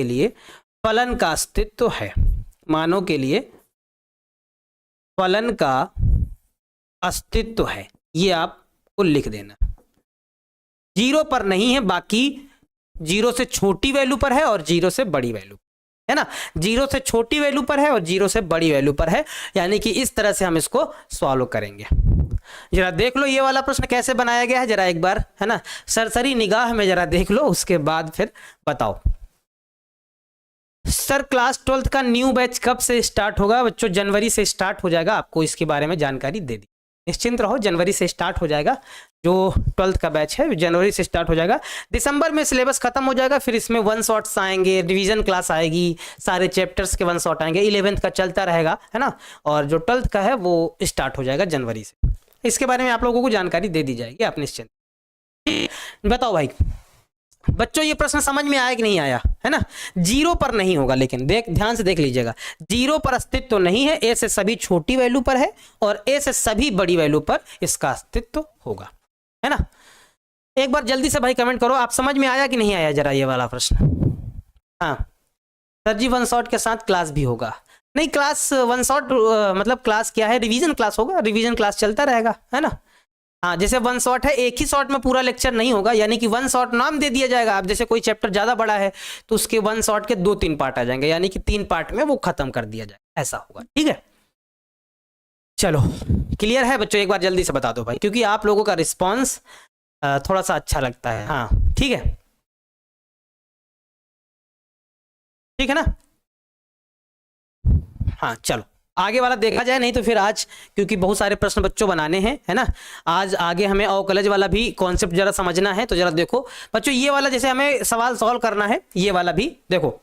Speaker 1: लिए फलन का अस्तित्व है, मानों के लिए फलन का अस्तित्व है, ये आपको लिख देना। 0 पर नहीं है, बाकी 0 से छोटी वैल्यू पर है और 0 से बड़ी वैल्यू, है ना, 0 से छोटी वैल्यू पर है और 0 से बड़ी वैल्यू पर है, यानी कि इस तरह से हम इसको सॉल्व करेंगे। जरा देख लो ये वाला प्रश्न कैसे बनाया गया है, जरा एक बार, है ना, सरसरी निगाह में जरा देख लो, उसके बाद फिर बताओ। सर क्लास 12th का न्यू बैच कब से स्टार्ट होगा? बच्चों जनवरी से स्टार्ट हो जाएगा, आपको इसके बारे में जानकारी दे दी, निश्चिंत रहो, जनवरी से स्टार्ट हो जाएगा। जो 12th का बैच है जनवरी से स्टार्ट हो जाएगा, दिसंबर में सिलेबस खत्म हो जाएगा, फिर इसमें 1 शॉट्स आएंगे, रिवीजन क्लास आएगी, सारे चैप्टर्स के 1 शॉट आएंगे, 11th का चलता रहेगा, है ना, और जो 12th का है वो स्टार्ट हो जाएगा जनवरी से। इसके बारे में आप लोगों को जानकारी दे दी जाएगी, आप निश्चिंत। बताओ भाई बच्चों ये प्रश्न समझ में आया कि नहीं आया, है ना। 0 पर नहीं होगा, लेकिन ध्यान से देख लीजिएगा, 0 पर अस्तित्व नहीं है, a से सभी छोटी वैल्यू पर है और a से सभी बड़ी वैल्यू पर इसका अस्तित्व होगा, है ना। एक बार जल्दी से भाई कमेंट करो, आप समझ में आया कि नहीं आया जरा ये वाला प्रश्न। हाँ सर जी 1 शॉट के साथ क्लास भी होगा, नहीं क्लास 1 शॉट मतलब क्लास क्या है, रिवीजन क्लास होगा, रिवीजन क्लास चलता रहेगा, है ना। हाँ जैसे 1 शॉट है, एक ही शॉट में पूरा लेक्चर नहीं होगा, यानी कि 1 शॉट नाम दे दिया जाएगा। आप जैसे कोई चैप्टर ज्यादा बड़ा है तो उसके 1 शॉट के 2-3 पार्ट आ जाएंगे, यानी कि 3 पार्ट में वो खत्म कर दिया जाएगा, ऐसा होगा, ठीक है। चलो क्लियर है बच्चों, एक बार जल्दी से बता दो भाई, क्योंकि आप लोगों का रिस्पॉन्स थोड़ा सा अच्छा लगता है। हाँ ठीक है, ठीक है ना। हाँ चलो आगे वाला देखा जाए, नहीं तो फिर आज क्योंकि बहुत सारे प्रश्न बच्चों बनाने हैं, है ना, आज आगे हमें अवकलज वाला भी कॉन्सेप्ट जरा समझना है। तो जरा देखो बच्चों, ये वाला जैसे हमें सवाल सॉल्व करना है, ये वाला भी देखो,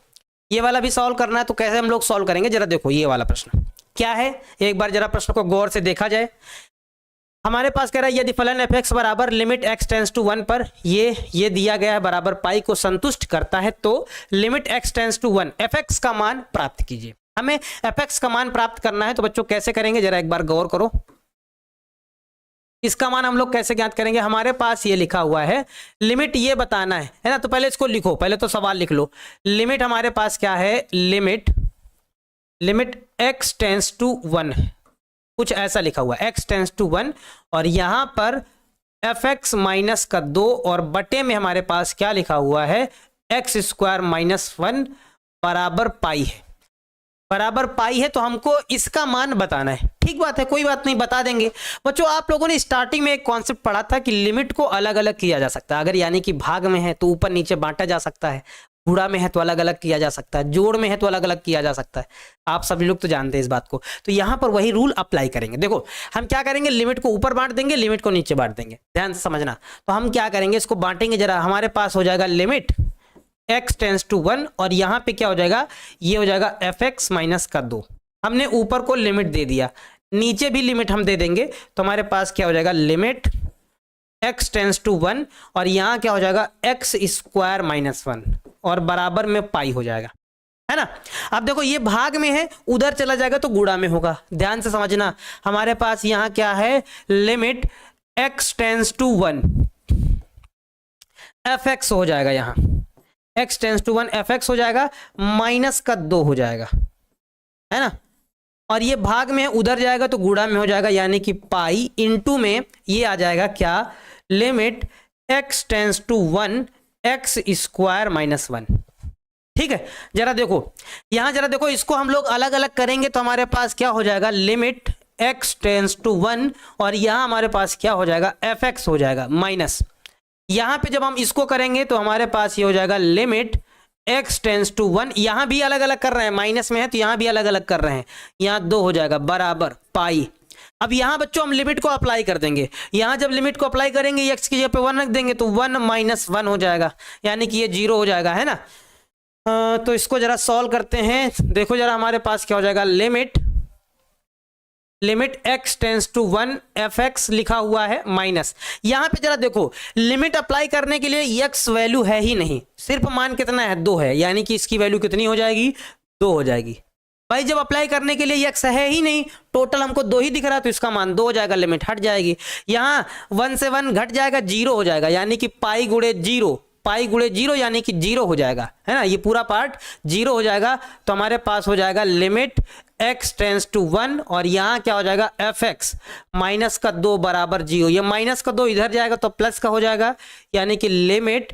Speaker 1: ये वाला भी सॉल्व करना है, तो कैसे हम लोग सॉल्व करेंगे जरा देखो। ये वाला प्रश्न क्या है, एक बार जरा प्रश्न को गौर से देखा जाए। हमारे पास कह रहा है यदि फलन एफ एक्स बराबर लिमिट एक्स टेंस टू 1 पर ये दिया गया है बराबर पाई को संतुष्ट करता है तो limit X tends to 1 F X का मान प्राप्त कीजिए। हमें एफ एक्स का मान प्राप्त करना है तो बच्चों कैसे करेंगे, जरा एक बार गौर करो। इसका मान हम लोग कैसे ज्ञात करेंगे, हमारे पास ये लिखा हुआ है लिमिट ये बताना है ना, तो पहले इसको लिखो, पहले तो सवाल लिख लो। लिमिट हमारे पास क्या है, लिमिट एक्स टेंस टू 1 है, कुछ ऐसा लिखा हुआ है एक्स टेंस टू 1 और यहां पर एफ एक्स माइनस का 2 और बटे में हमारे पास क्या लिखा हुआ है एक्स स्क्वायर माइनस 1 बराबर पाई है, बराबर पाई है, तो हमको इसका मान बताना है। ठीक बात है, कोई बात नहीं, बता देंगे। बच्चों आप लोगों ने स्टार्टिंग में एक कॉन्सेप्ट पढ़ा था कि लिमिट को अलग अलग किया जा सकता है, अगर यानी कि भाग में है तो ऊपर नीचे बांटा जा सकता है, गुणा में है तो अलग अलग किया जा सकता है, जोड़ में है तो अलग अलग किया जा सकता है। आप सभी लोग तो जानते हैं इस बात को, तो यहां पर वही रूल अप्लाई करेंगे। देखो हम क्या करेंगे, लिमिट को ऊपर बांट देंगे, लिमिट को नीचे बांट देंगे, ध्यान से समझना। तो हम क्या करेंगे, इसको बांटेंगे जरा, हमारे पास हो जाएगा लिमिट x टेंस टू 1 और यहां पे क्या हो जाएगा, ये हो जाएगा एफ एक्स माइनस का 2। हमने ऊपर को लिमिट दे दिया, नीचे भी लिमिट हम दे देंगे, तो हमारे पास क्या हो जाएगा लिमिट x टेंस टू 1 और यहां क्या हो जाएगा एक्स स्क्वायर माइनस 1 और बराबर में पाई हो जाएगा, है ना। अब देखो ये भाग में है, उधर चला जाएगा तो गुणा में होगा, ध्यान से समझना। हमारे पास यहां क्या है limit x tends to 1 F X हो जाएगा, यहां x tends to 1 F X हो जाएगा, माइनस का 2 हो जाएगा, है ना। और ये भाग में उधर जाएगा तो गुणा में हो जाएगा, यानी कि पाई इंटू में ये आ जाएगा क्या limit x tends to 1 X square minus 1। ठीक है, जरा देखो यहां, जरा देखो इसको हम लोग अलग अलग करेंगे तो हमारे पास क्या हो जाएगा लिमिट x टेंस टू 1 और यहां हमारे पास क्या हो जाएगा एफ एक्स हो जाएगा माइनस, यहां पे जब हम इसको करेंगे तो हमारे पास ये हो जाएगा लिमिट x टेंस टू 1, यहां भी अलग अलग कर रहे हैं, माइनस में है तो यहां भी अलग अलग कर रहे हैं, यहां 2 हो जाएगा बराबर पाई। अब यहां बच्चों हम लिमिट को अप्लाई कर देंगे, यहां जब लिमिट को अप्लाई करेंगे x की जगह पे 1 रख देंगे तो 1 माइनस 1 हो जाएगा, यानी कि ये 0 हो जाएगा, है ना। तो इसको जरा सॉल्व करते हैं, देखो जरा हमारे पास क्या हो जाएगा limit x tends to 1 F X लिखा हुआ है माइनस, यहां पे जरा देखो लिमिट अप्लाई करने के लिए x वैल्यू है ही नहीं, सिर्फ मान कितना है 2 है, यानी कि इसकी वैल्यू कितनी हो जाएगी 2 हो जाएगी। भाई जब अप्लाई करने के लिए x है ही नहीं, टोटल हमको 2 ही दिख रहा है तो इसका मान 2 हो जाएगा, लिमिट हट जाएगी, यहां 1 से 1 घट जाएगा 0 हो जाएगा, यानी कि पाई गुणे 0 यानी कि 0 हो जाएगा, है ना, ये पूरा पार्ट 0 हो जाएगा। तो हमारे पास हो जाएगा लिमिट x टेंस टू 1 और यहां क्या हो जाएगा एफ एक्स माइनस का 2 बराबर 0, ये माइनस का 2 इधर जाएगा तो प्लस का हो जाएगा, यानी कि लिमिट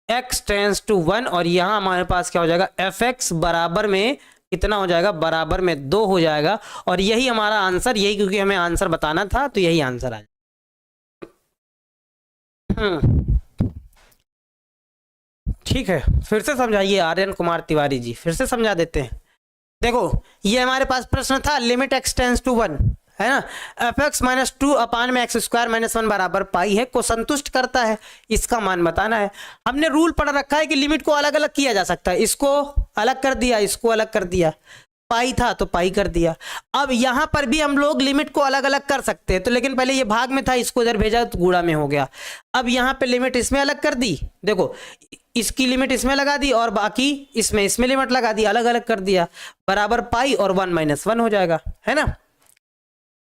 Speaker 1: x टेंस टू 1 और यहां हमारे पास क्या हो जाएगा एफ एक्स बराबर में कितना हो जाएगा, बराबर में 2 हो जाएगा। और यही हमारा आंसर, यही क्योंकि हमें आंसर बताना था तो यही आंसर आ जाएगा। ठीक है, फिर से समझाइए आर्यन कुमार तिवारी जी, फिर से समझा देते हैं। देखो ये हमारे पास प्रश्न था लिमिट x टेंस टू 1, है ना, एफ एक्स माइनस 2 अपान में एक्स स्क्वायर माइनस 1 बराबर पाई है को संतुष्ट करता है, इसका मान बताना है। हमने रूल पढ़ रखा है कि लिमिट को अलग अलग किया जा सकता है, इसको अलग कर दिया, इसको अलग कर दिया, पाई था तो पाई कर दिया। अब यहां पर भी हम लोग लिमिट को अलग अलग कर सकते हैं, तो लेकिन पहले ये भाग में था, इसको इधर भेजा तो गुणा में हो गया। अब यहां पे लिमिट इसमें अलग कर दी, देखो इसकी लिमिट इसमें लगा दी और बाकी इसमें लिमिट लगा दी, अलग अलग कर दिया, बराबर पाई और 1 माइनस 1 हो जाएगा, है ना,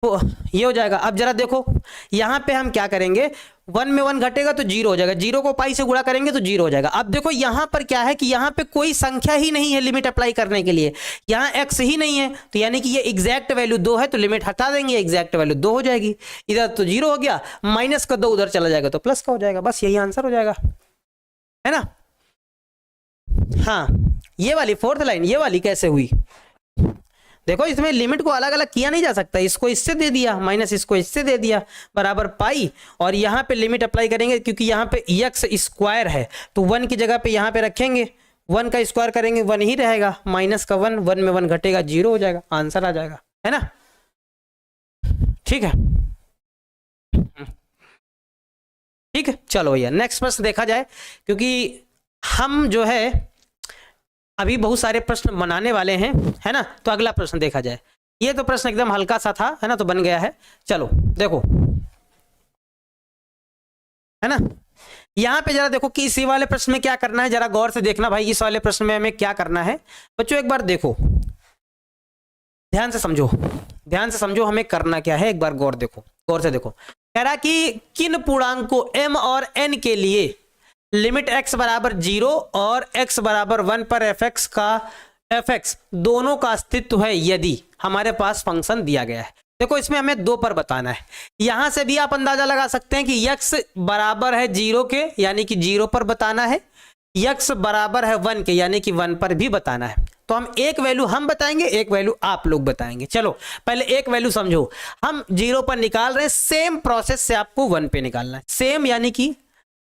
Speaker 1: तो ये हो जाएगा। अब जरा देखो यहां पे हम क्या करेंगे, 1 में 1 घटेगा तो 0 हो जाएगा, 0 को पाई से गुणा करेंगे तो 0 हो जाएगा। अब देखो यहां पर क्या है कि यहां पे कोई संख्या ही नहीं है लिमिट अप्लाई करने के लिए, यहां x ही नहीं है, तो यानी कि ये एग्जैक्ट वैल्यू 2 है तो लिमिट हटा देंगे, एग्जैक्ट वैल्यू 2 हो जाएगी, इधर तो 0 हो गया, माइनस का 2 उधर चला जाएगा तो प्लस का हो जाएगा, बस यही आंसर हो जाएगा, है ना। हाँ ये वाली 4th लाइन, ये वाली कैसे हुई, देखो इसमें लिमिट को अलग अलग किया नहीं जा सकता, इसको इससे दे दिया माइनस इसको इससे दे दिया बराबर पाई, और यहाँ पे लिमिट अप्लाई करेंगे क्योंकि यहाँ पे एक्स स्क्वायर है तो 1 की जगह पे यहाँ पे रखेंगे, 1 का स्क्वायर करेंगे 1 ही रहेगा, माइनस का 1, 1 में 1 घटेगा 0 हो जाएगा, आंसर आ जाएगा, है ना। ठीक है, ठीक है, चलो भैया नेक्स्ट प्रश्न देखा जाए, क्योंकि हम जो है अभी बहुत सारे प्रश्न बनाने वाले हैं, है ना, तो अगला प्रश्न देखा जाए। ये तो प्रश्न एकदम हल्का सा था, है ना, तो बन गया है। चलो देखो है ना। यहाँ पे जरा देखो कि इसी वाले प्रश्न में क्या करना है, जरा गौर से देखना भाई, इस वाले प्रश्न में हमें क्या करना है बच्चों, एक बार देखो, ध्यान से समझो, ध्यान से समझो हमें करना क्या है, एक बार गौर देखो, गौर से देखो। कह रहा कि किन पूर्णांकों m और n के लिए लिमिट x बराबर 0 और x बराबर 1 पर fx दोनों का अस्तित्व है यदि हमारे पास फंक्शन दिया गया है। देखो इसमें हमें 2 पर बताना है, यहां से भी आप अंदाजा लगा सकते हैं कि x बराबर है 0 के यानी कि 0 पर बताना है, x बराबर है 1 के यानी कि 1 पर भी बताना है। तो हम एक वैल्यू हम बताएंगे, एक वैल्यू आप लोग बताएंगे। चलो पहले एक वैल्यू समझो, हम 0 पर निकाल रहे हैं, सेम प्रोसेस से आपको 1 पे निकालना है। सेम यानी कि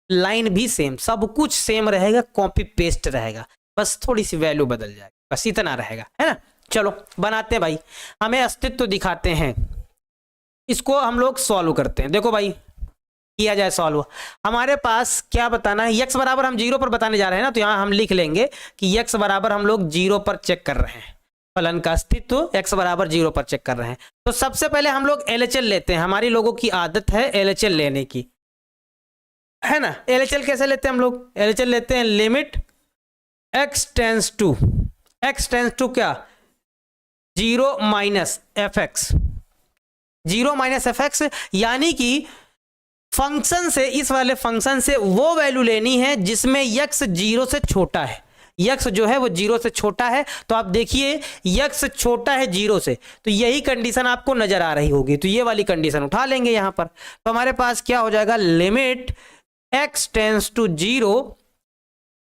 Speaker 1: लाइन भी सेम, सब कुछ सेम रहेगा, कॉपी पेस्ट रहेगा, बस थोड़ी सी वैल्यू बदल जाएगी, बस इतना रहेगा, है ना। चलो बनाते हैं भाई, हमें अस्तित्व दिखाते हैं, इसको हम लोग सॉल्व करते हैं। देखो भाई किया जाए सॉल्व, हमारे पास क्या बताना है, x बराबर हम 0 पर बताने जा रहे हैं ना, तो यहां हम लिख लेंगे कि x बराबर हम लोग 0 पर चेक कर रहे हैं, फलन का अस्तित्व x बराबर 0 पर चेक कर रहे हैं। तो सबसे पहले हम लोग LHL लेते हैं, हमारी लोगों की आदत है LHL लेने की, है ना। LHL कैसे लेते हैं हम लोग, LHL लेते हैं लिमिट x टेंस टू क्या 0 माइनस fx, 0 माइनस fx, यानी कि फंक्शन से, इस वाले फंक्शन से वो वैल्यू लेनी है जिसमें x 0 से छोटा है, x जो है वो 0 से छोटा है। तो आप देखिए x छोटा है 0 से, तो यही कंडीशन आपको नजर आ रही होगी, तो ये वाली कंडीशन उठा लेंगे यहां पर। तो हमारे पास क्या हो जाएगा, लिमिट x टेंस टू 0,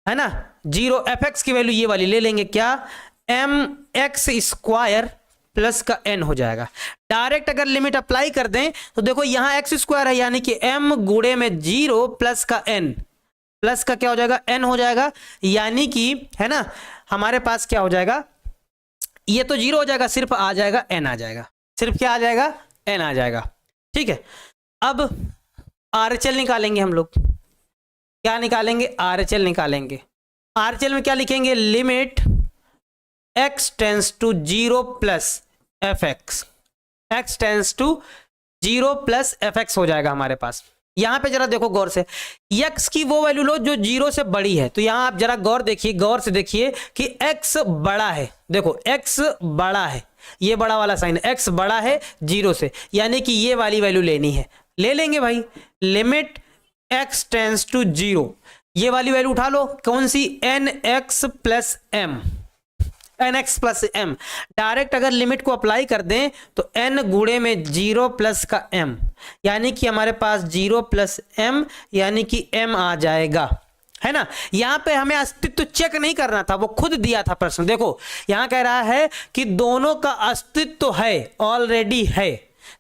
Speaker 1: है ना, 0 fx की वैल्यू ये वाली ले लेंगे, क्या mx स्क्वायर प्लस का n हो जाएगा। डायरेक्ट अगर लिमिट अप्लाई कर दें तो देखो यहां एक्स स्क्वायर है यानी कि m गुणे में 0 प्लस का n, प्लस का क्या हो जाएगा n हो जाएगा, यानी कि, है ना, हमारे पास क्या हो जाएगा, ये तो 0 हो जाएगा, सिर्फ आ जाएगा n आ जाएगा, सिर्फ क्या आ जाएगा n आ जाएगा। ठीक है, अब RHL निकालेंगे हम लोग, क्या निकालेंगे, RHL निकालेंगे। RHL में क्या लिखेंगे, limit x tends to 0 plus fx, x tends to 0 plus fx हो जाएगा हमारे पास। यहां पे जरा देखो गौर से, x की वो वैल्यू लो जो 0 से बड़ी है, तो यहां आप जरा गौर देखिए, गौर से देखिए कि x बड़ा है, देखो x बड़ा है, ये बड़ा वाला साइन, x बड़ा है 0 से, यानी कि ये वाली वैल्यू लेनी है, ले लेंगे भाई, लिमिट x टेंस टू 0, ये वाली वैल्यू उठा लो, कौन सी, nx plus m, nx plus m। Direct अगर लिमिट को अप्लाई कर दें तो n गुणे में 0 प्लस का m, यानी कि हमारे पास 0 प्लस m यानी कि m आ जाएगा, है ना। यहां पे हमें अस्तित्व चेक नहीं करना था, वो खुद दिया था प्रश्न। देखो यहां कह रहा है कि दोनों का अस्तित्व है, ऑलरेडी है,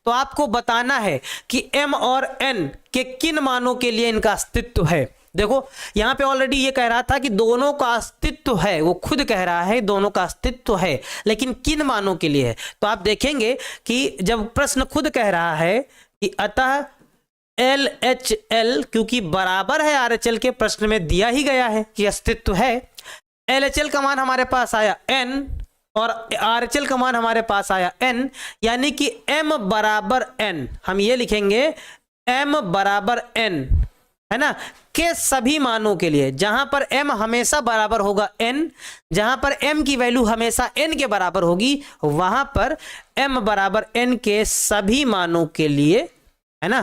Speaker 1: तो आपको बताना है कि m और n के किन मानों के लिए इनका अस्तित्व है। देखो यहां पे ऑलरेडी ये कह रहा था कि दोनों का अस्तित्व है, वो खुद कह रहा है दोनों का अस्तित्व है, लेकिन किन मानों के लिए है। तो आप देखेंगे कि जब प्रश्न खुद कह रहा है कि अतः LHL, क्योंकि बराबर है RHL के, प्रश्न में दिया ही गया है कि अस्तित्व है, LHL का मान हमारे पास आया n और RHL का मान हमारे पास आया n, यानी कि m बराबर n, हम ये लिखेंगे m बराबर n, है ना, के सभी मानों के लिए, जहां पर m हमेशा बराबर होगा n, जहां पर m की वैल्यू हमेशा n के बराबर होगी, वहां पर m बराबर n के सभी मानों के लिए, है ना,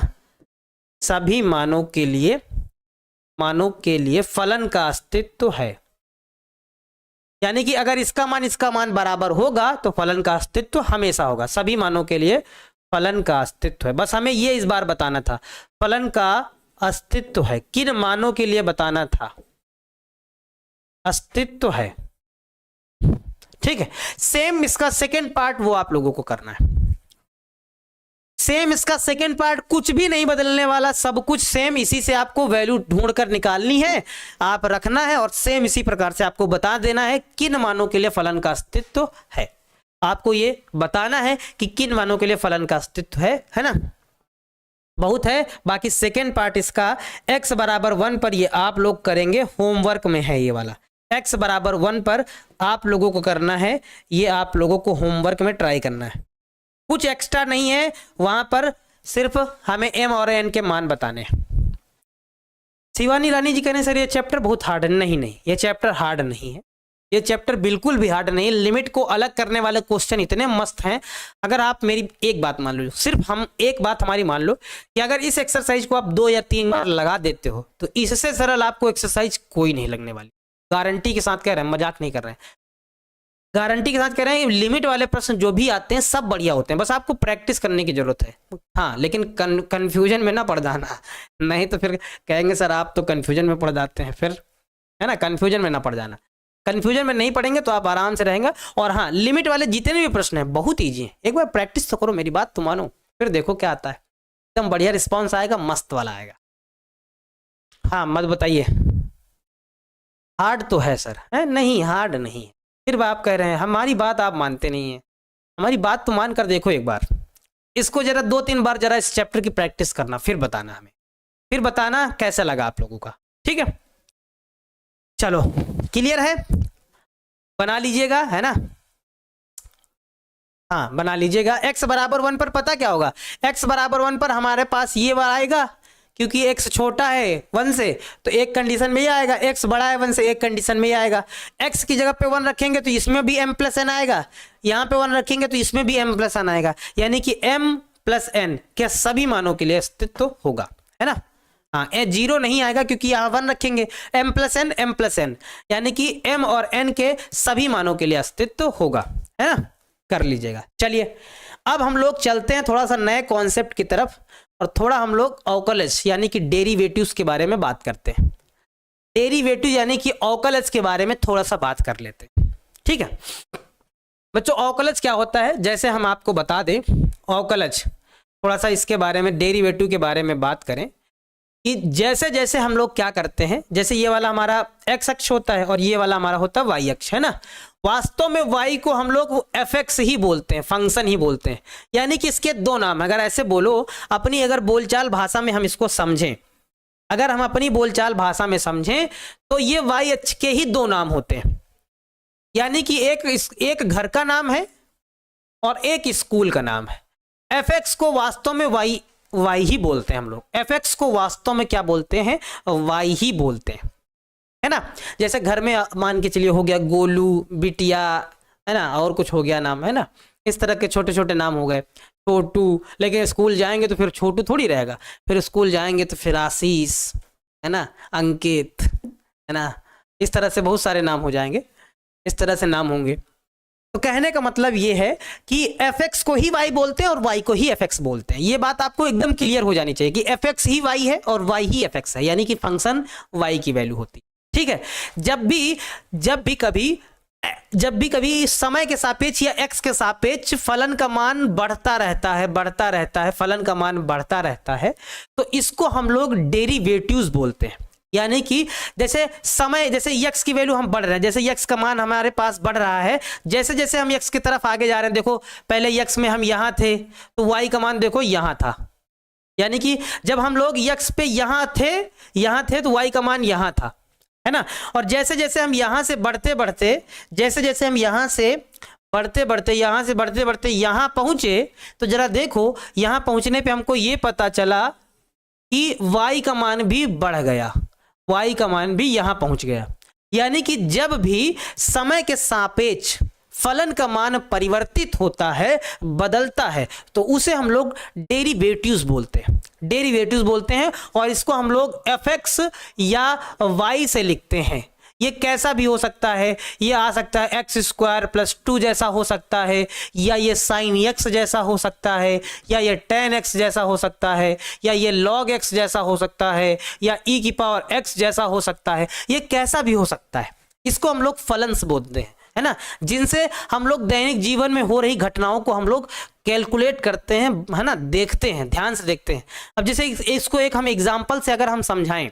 Speaker 1: सभी मानों के लिए फलन का अस्तित्व है। यानी कि अगर इसका मान बराबर होगा तो फलन का अस्तित्व हमेशा होगा, सभी मानों के लिए फलन का अस्तित्व है। बस हमें ये इस बार बताना था, फलन का अस्तित्व है, किन मानों के लिए बताना था, अस्तित्व है। ठीक है, सेम इसका सेकेंड पार्ट वो आप लोगों को करना है, सेम इसका सेकेंड पार्ट, कुछ भी नहीं बदलने वाला, सब कुछ सेम, इसी से आपको वैल्यू ढूंढकर निकालनी है, आप रखना है और सेम इसी प्रकार से आपको बता देना है किन मानों के लिए फलन का अस्तित्व है। आपको ये बताना है कि किन मानों के लिए फलन का अस्तित्व है ना। बहुत है, बाकी सेकेंड पार्ट इसका x बराबर 1 पर ये आप लोग करेंगे, होमवर्क में है ये वाला, x बराबर 1 पर आप लोगों को करना है, ये आप लोगों को होमवर्क में ट्राई करना है, कुछ एक्स्ट्रा नहीं है वहां पर, सिर्फ हमें m और n के मान बताने हैं। शिवानी रानी जी कह रहे हैं सर ये चैप्टर बहुत हार्ड है। नहीं नहीं, ये चैप्टर हार्ड नहीं है, ये चैप्टर बिल्कुल भी हार्ड नहीं है। लिमिट को अलग करने वाले क्वेश्चन इतने मस्त हैं। अगर आप मेरी एक बात मान लो, सिर्फ हम एक बात हमारी मान लो कि अगर इस एक्सरसाइज को आप 2 या 3 बार लगा देते हो तो इससे सरल आपको एक्सरसाइज कोई नहीं लगने वाली। गारंटी के साथ कह रहे हैं, मजाक नहीं कर रहे हैं, गारंटी के साथ कह रहे हैं। लिमिट वाले प्रश्न जो भी आते हैं सब बढ़िया होते हैं, बस आपको प्रैक्टिस करने की जरूरत है। हाँ, लेकिन कंफ्यूजन में ना पड़ जाना, नहीं तो फिर कहेंगे सर आप तो कंफ्यूजन में पड़ जाते हैं, फिर है ना, कंफ्यूजन में ना पड़ जाना। कंफ्यूजन में नहीं पढ़ेंगे तो आप आराम से रहेंगे। और हाँ, लिमिट वाले जितने भी प्रश्न हैं बहुत ईजी हैं, एक बार प्रैक्टिस तो करो, मेरी बात तो मानो, फिर देखो क्या आता है। एकदम बढ़िया रिस्पॉन्स आएगा, मस्त वाला आएगा। हाँ मत बताइए हार्ड तो है सर, है नहीं हार्ड नहीं है। फिर आप कह रहे हैं हमारी बात आप मानते नहीं हैं। हमारी बात तो मान कर देखो एक बार, इसको जरा 2-3 बार जरा इस चैप्टर की प्रैक्टिस करना, फिर बताना हमें, फिर बताना कैसा लगा आप लोगों का, ठीक है। चलो क्लियर है, बना लीजिएगा, है ना। हाँ बना लीजिएगा। x बराबर 1 पर पता क्या होगा, x बराबर 1 पर हमारे पास ये वाला आएगा, क्योंकि x छोटा है 1 से तो एक कंडीशन में ये आएगा, x बड़ा है 1 से एक कंडीशन में ये आएगा। x की जगह पे 1 रखेंगे तो इसमें भी m+n आएगा, यहाँ पे 1 रखेंगे तो इसमें भी m+n आएगा, यानी कि m+n के सभी मानों के लिए अस्तित्व होगा, है ना। हाँ, 0 नहीं आएगा क्योंकि यहाँ 1 रखेंगे, m+n यानी कि m और n के सभी मानों के लिए अस्तित्व होगा, है ना। कर लीजिएगा। चलिए अब हम लोग चलते हैं थोड़ा सा नए कॉन्सेप्ट की तरफ, और थोड़ा हम लोग अवकलज यानी कि डेरिवेटिव्स के बारे में बात करते हैं। डेरिवेटिव यानी कि अवकलज के बारे में थोड़ा सा बात कर लेते हैं, ठीक है बच्चों। अवकलज क्या होता है, जैसे हम आपको बता दें अवकलज, थोड़ा सा इसके बारे में, डेरिवेटिव के बारे में बात करें कि जैसे जैसे हम लोग क्या करते हैं, जैसे ये वाला हमारा x अक्ष होता है और ये वाला हमारा होता है y अक्ष, है ना। वास्तव में y को हम लोग fx ही बोलते हैं, फंक्शन ही बोलते हैं, यानी कि इसके 2 नाम। अगर ऐसे बोलो अपनी, अगर बोलचाल भाषा में हम इसको समझें, अगर हम अपनी बोलचाल भाषा में समझें तो ये y अक्ष के ही 2 नाम होते हैं, यानी कि एक घर का नाम है और एक स्कूल का नाम है। fx को वास्तव में y ही बोलते हैं हम लोग, fx को वास्तव में क्या बोलते हैं, y ही बोलते हैं, है ना। जैसे घर में मान के चलिए हो गया गोलू, बिटिया, है ना, और कुछ हो गया नाम, है ना, इस तरह के छोटे छोटे नाम हो गए, छोटू। लेकिन स्कूल जाएंगे तो फिर छोटू थोड़ी रहेगा, फिर स्कूल जाएंगे तो फिर आशीष, है ना, अंकित, है ना, इस तरह से बहुत सारे नाम हो जाएंगे, इस तरह से नाम होंगे। तो कहने का मतलब ये है कि fx को ही y बोलते हैं और y को ही fx बोलते हैं। ये बात आपको एकदम क्लियर हो जानी चाहिए कि fx ही y है और y ही fx है, यानी कि फंक्शन y की वैल्यू होती है, ठीक है। जब भी कभी समय के सापेक्ष या x के सापेक्ष फलन का मान बढ़ता रहता है, फलन का मान बढ़ता रहता है, तो इसको हम लोग डेरिवेटिव्स बोलते हैं। यानी कि जैसे समय, जैसे x की वैल्यू हम बढ़ रहे हैं, जैसे x का मान हमारे पास बढ़ रहा है, जैसे जैसे हम x की तरफ आगे जा रहे हैं, देखो पहले x में हम यहाँ थे तो y का मान देखो यहाँ था, यानी कि जब हम लोग x पे यहाँ थे तो y का मान यहाँ था, है ना। और जैसे जैसे हम यहाँ से बढ़ते बढ़ते यहाँ पहुंचे, तो जरा देखो यहाँ पहुंचने पे हमको ये पता चला कि y का मान भी बढ़ गया, y का मान भी यहाँ पहुंच गया। यानी कि जब भी समय के सापेक्ष फलन का मान परिवर्तित होता है, बदलता है, तो उसे हम लोग डेरिवेटिव्स बोलते हैं, और इसको हम लोग fx या y से लिखते हैं। ये कैसा भी हो सकता है, ये आ सकता है x² + 2 जैसा हो सकता है, या ये sin x जैसा हो सकता है, या ये tan x जैसा हो सकता है, या ये log x जैसा हो सकता है, या e⁻x जैसा हो सकता है। ये कैसा भी हो सकता है, इसको हम लोग फलन्स बोलते हैं, है ना, जिनसे हम लोग दैनिक जीवन में हो रही घटनाओं को हम लोग कैलकुलेट करते हैं, है ना, देखते हैं, ध्यान से देखते हैं। अब जैसे इसको एक हम एग्जाम्पल से अगर हम समझाएं,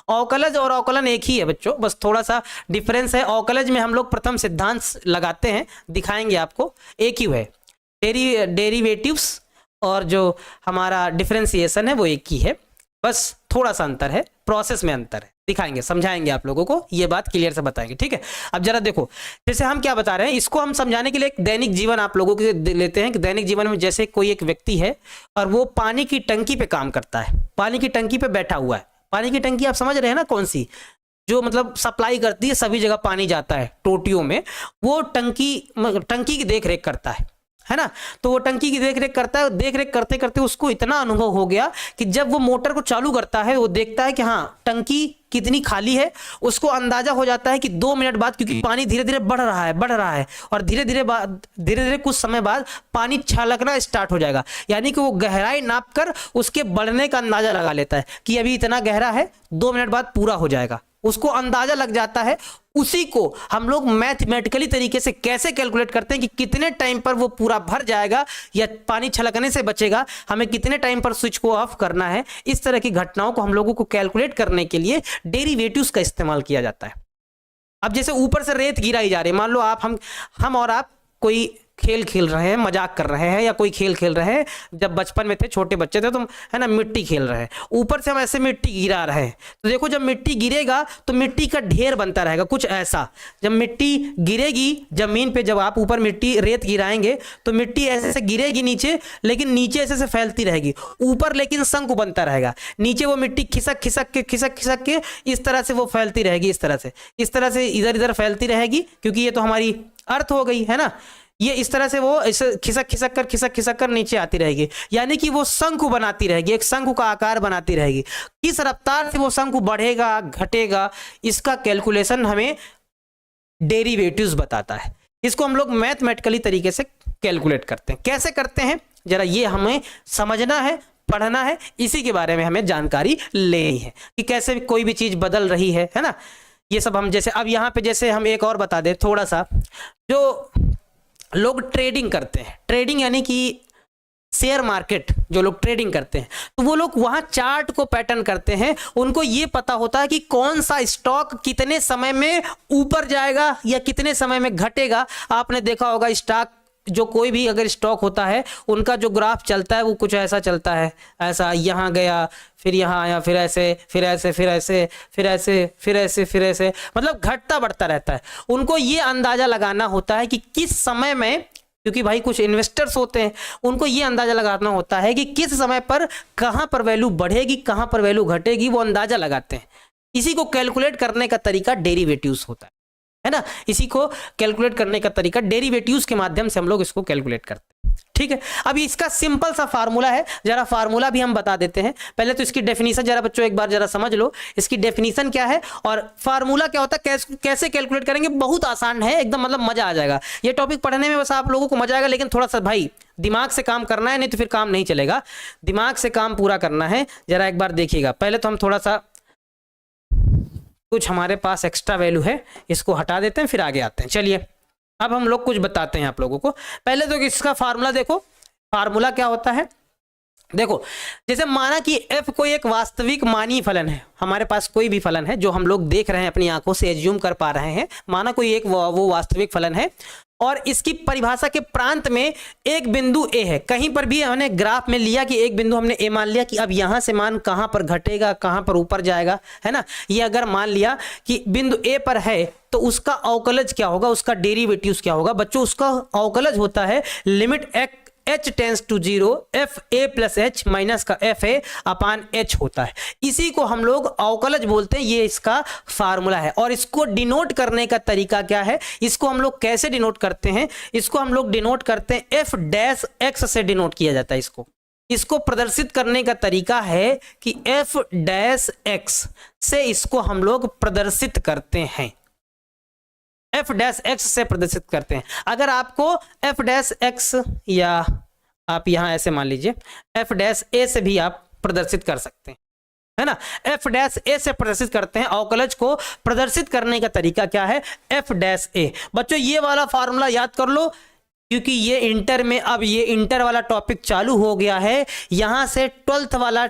Speaker 1: अवकलज और अवकलन एक ही है बच्चों, बस थोड़ा सा डिफरेंस है। अवकलज में हम लोग प्रथम सिद्धांत लगाते हैं, दिखाएंगे आपको, एक ही है, डेरिवेटिव्स और जो हमारा डिफरेंशिएशन है वो एक ही है, बस थोड़ा सा अंतर है, प्रोसेस में अंतर है, दिखाएंगे, समझाएंगे आप लोगों को, ये बात क्लियर से बताएंगे, ठीक है। अब जरा देखो, जैसे हम क्या बता रहे हैं, इसको हम समझाने के लिए एक दैनिक जीवन आप लोगों के लेते हैं कि दैनिक जीवन में जैसे कोई एक व्यक्ति है और वो पानी की टंकी पे काम करता है, पानी की टंकी पे बैठा हुआ है। पानी की टंकी आप समझ रहे हैं ना, कौन सी, जो मतलब सप्लाई करती है, सभी जगह पानी जाता है टोटियों में, वो टंकी की देख रेख करता है ना। तो वो टंकी की देख रेख करता है, देख रेख करते करते उसको इतना अनुभव हो गया कि जब वो मोटर को चालू करता है, वो देखता है कि हाँ टंकी कितनी खाली है, उसको अंदाजा हो जाता है कि 2 मिनट बाद, क्योंकि पानी धीरे धीरे बढ़ रहा है और धीरे धीरे कुछ समय बाद पानी छलकना स्टार्ट हो जाएगा, यानी कि वो गहराई नाप कर उसके बढ़ने का अंदाजा लगा लेता है कि अभी इतना गहरा है, 2 मिनट बाद पूरा हो जाएगा, उसको अंदाजा लग जाता है। उसी को हम लोग मैथमेटिकली तरीके से कैसे कैलकुलेट करते हैं कि कितने टाइम पर वो पूरा भर जाएगा या पानी छलकने से बचेगा, हमें कितने टाइम पर स्विच को ऑफ करना है। इस तरह की घटनाओं को हम लोगों को कैलकुलेट करने के लिए डेरिवेटिव्स का इस्तेमाल किया जाता है। अब जैसे ऊपर से रेत गिराई जा रही है, मान लो हम और आप कोई खेल खेल रहे हैं, मजाक कर रहे हैं या कोई खेल खेल रहे हैं, जब बचपन में थे, छोटे बच्चे थे, तो है ना मिट्टी खेल रहे हैं, ऊपर से हम ऐसे मिट्टी गिरा रहे हैं, तो देखो जब मिट्टी गिरेगा तो मिट्टी का ढेर बनता रहेगा कुछ ऐसा। जब मिट्टी गिरेगी जमीन पे, जब आप ऊपर मिट्टी रेत गिराएंगे तो मिट्टी ऐसे से गिरेगी नीचे, लेकिन नीचे ऐसे से फैलती रहेगी, ऊपर लेकिन शंकु बनता रहेगा, नीचे वो मिट्टी खिसक खिसक के इस तरह से वो फैलती रहेगी, इस तरह से इधर इधर फैलती रहेगी, क्योंकि ये तो हमारी अर्थ हो गई है ना। ये इस तरह से वो इसे खिसक कर नीचे आती रहेगी, यानी कि वो शंकु बनाती रहेगी, एक शंकु का आकार बनाती रहेगी। किस रफ्तार से वो शंकु बढ़ेगा घटेगा, इसका कैलकुलेशन हमें डेरिवेटिव्स बताता है। इसको हम लोग मैथमेटिकली तरीके से कैलकुलेट करते हैं। कैसे करते हैं जरा ये हमें समझना है, पढ़ना है, इसी के बारे में हमें जानकारी लेनी है कि कैसे कोई भी चीज बदल रही है ना। ये सब हम जैसे अब यहाँ पे जैसे हम एक और बता दें थोड़ा सा, जो लोग ट्रेडिंग करते हैं, ट्रेडिंग यानी कि शेयर मार्केट, जो लोग ट्रेडिंग करते हैं तो वो लोग वहां चार्ट को पैटर्न करते हैं, उनको ये पता होता है कि कौन सा स्टॉक कितने समय में ऊपर जाएगा या कितने समय में घटेगा। आपने देखा होगा स्टॉक, जो कोई भी अगर स्टॉक होता है उनका जो ग्राफ चलता है वो कुछ ऐसा चलता है, ऐसा यहाँ गया फिर यहाँ आया, फिर ऐसे मतलब घटता बढ़ता रहता है। उनको ये अंदाजा लगाना होता है कि किस समय में, क्योंकि भाई कुछ इन्वेस्टर्स होते हैं, उनको ये अंदाजा लगाना होता है कि किस समय पर कहाँ पर वैल्यू बढ़ेगी, कहाँ पर वैल्यू घटेगी, वो अंदाजा लगाते हैं। इसी को कैलकुलेट करने का तरीका डेरिवेटिव्स होता है ना। इसी को कैलकुलेट करने का तरीका डेरिवेटिव्स के माध्यम से हम लोग इसको कैलकुलेट करते हैं, ठीक है। अब इसका सिंपल सा फार्मूला है, जरा फार्मूला भी हम बता देते हैं। पहले तो इसकी डेफिनेशन जरा बच्चों एक बार जरा समझ लो, इसकी डेफिनेशन क्या है और फार्मूला क्या होता है, कैसे कैलकुलेट करेंगे। बहुत आसान है एकदम, मतलब मजा आ जाएगा ये टॉपिक पढ़ने में, बस आप लोगों को मजा आएगा, लेकिन थोड़ा सा भाई दिमाग से काम करना है, नहीं तो फिर काम नहीं चलेगा। दिमाग से काम पूरा करना है। जरा एक बार देखिएगा, पहले तो हम थोड़ा सा कुछ हमारे पास एक्स्ट्रा वैल्यू है इसको हटा देते हैं, फिर आगे आते हैं। चलिए अब हम लोग कुछ बताते हैं आप लोगों को। पहले तो इसका फार्मूला देखो, फार्मूला क्या होता है देखो। जैसे माना कि f कोई एक वास्तविक मानीय फलन है, हमारे पास कोई भी फलन है जो हम लोग देख रहे हैं अपनी आंखों से एज्यूम कर पा रहे हैं, माना कोई एक वो वास्तविक फलन है और इसकी परिभाषा के प्रांत में एक बिंदु a है। कहीं पर भी हमने ग्राफ में लिया कि एक बिंदु हमने a मान लिया कि अब यहां से मान कहां पर घटेगा कहां पर ऊपर जाएगा, है ना। ये अगर मान लिया कि बिंदु a पर है तो उसका अवकलज क्या होगा, उसका डेरिवेटिव्स क्या होगा बच्चों। उसका अवकलज होता है limit h tends to 0 F A plus H minus का एफ ए अपान एच होता है। इसी को हम लोग अवकलज बोलते हैं, ये इसका फार्मूला है। और इसको डिनोट करने का तरीका क्या है, इसको हम लोग कैसे डिनोट करते हैं, इसको हम लोग डिनोट करते हैं एफ डैश एक्स से डिनोट किया जाता है। इसको प्रदर्शित करने का तरीका है कि एफ डैश एक्स से इसको हम लोग प्रदर्शित करते हैं, एफ डैश एक्स से प्रदर्शित करते हैं। अगर आपको एफ डैश एक्स या आप यहां ऐसे मान लीजिए एफ डैश ए से भी आप प्रदर्शित कर सकते हैं, है ना। एफ डैश ए से प्रदर्शित करते हैं। अवकलज को प्रदर्शित करने का तरीका क्या है, एफ डैश ए। बच्चों ये वाला फार्मूला याद कर लो, क्योंकि ये इंटर में, अब ये इंटर वाला टॉपिक चालू हो गया है, यहां से 12th वाला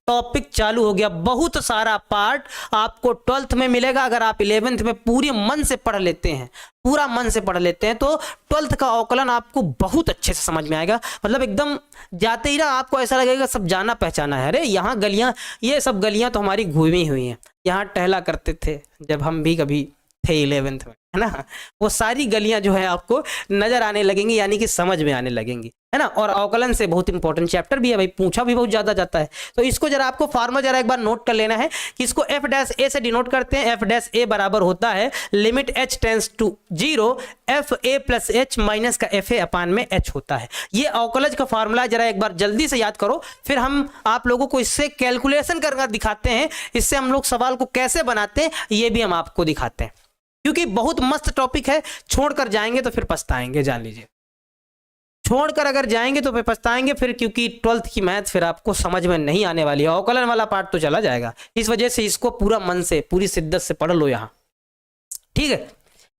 Speaker 1: टॉपिक चालू हो गया। बहुत सारा पार्ट आपको 12th में मिलेगा। अगर आप 11th में पूरे मन से पढ़ लेते हैं, पूरा मन से पढ़ लेते हैं, तो 12th का अवकलन आपको बहुत अच्छे से समझ में आएगा। मतलब एकदम जाते ही ना आपको ऐसा लगेगा सब जाना पहचाना है। अरे यहाँ गलियां, ये सब गलियां तो हमारी घूमी हुई हैं, यहाँ टहला करते थे जब हम भी कभी थे 11th में, है ना। वो सारी गलियां जो है आपको नजर आने लगेंगी, यानी कि समझ में आने लगेंगी, है ना। और अवकलन से बहुत इंपॉर्टेंट चैप्टर भी है भाई, पूछा भी बहुत ज्यादा जाता है। तो इसको जरा आपको फार्मूला जरा एक बार नोट कर लेना है कि इसको एफ डैश ए से डिनोट करते हैं। एफ डैश ए बराबर होता है limit H tends to 0 F A plus H minus का एफ ए अपान में एच होता है। ये अवकलज का फार्मूला जरा एक बार जल्दी से याद करो, फिर हम आप लोगों को इससे कैलकुलेशन करके दिखाते हैं, इससे हम लोग सवाल को कैसे बनाते हैं ये भी हम आपको दिखाते हैं, क्योंकि बहुत मस्त टॉपिक है। छोड़कर जाएंगे तो फिर पछताएंगे, जान लीजिए। छोड़कर अगर जाएंगे तो फिर पछताएंगे फिर, क्योंकि 12th की मैथ फिर आपको समझ में नहीं आने वाली है। अवकलन वाला पार्ट तो चला जाएगा, इस वजह से इसको पूरा मन से पूरी शिद्दत से पढ़ लो यहाँ, ठीक है।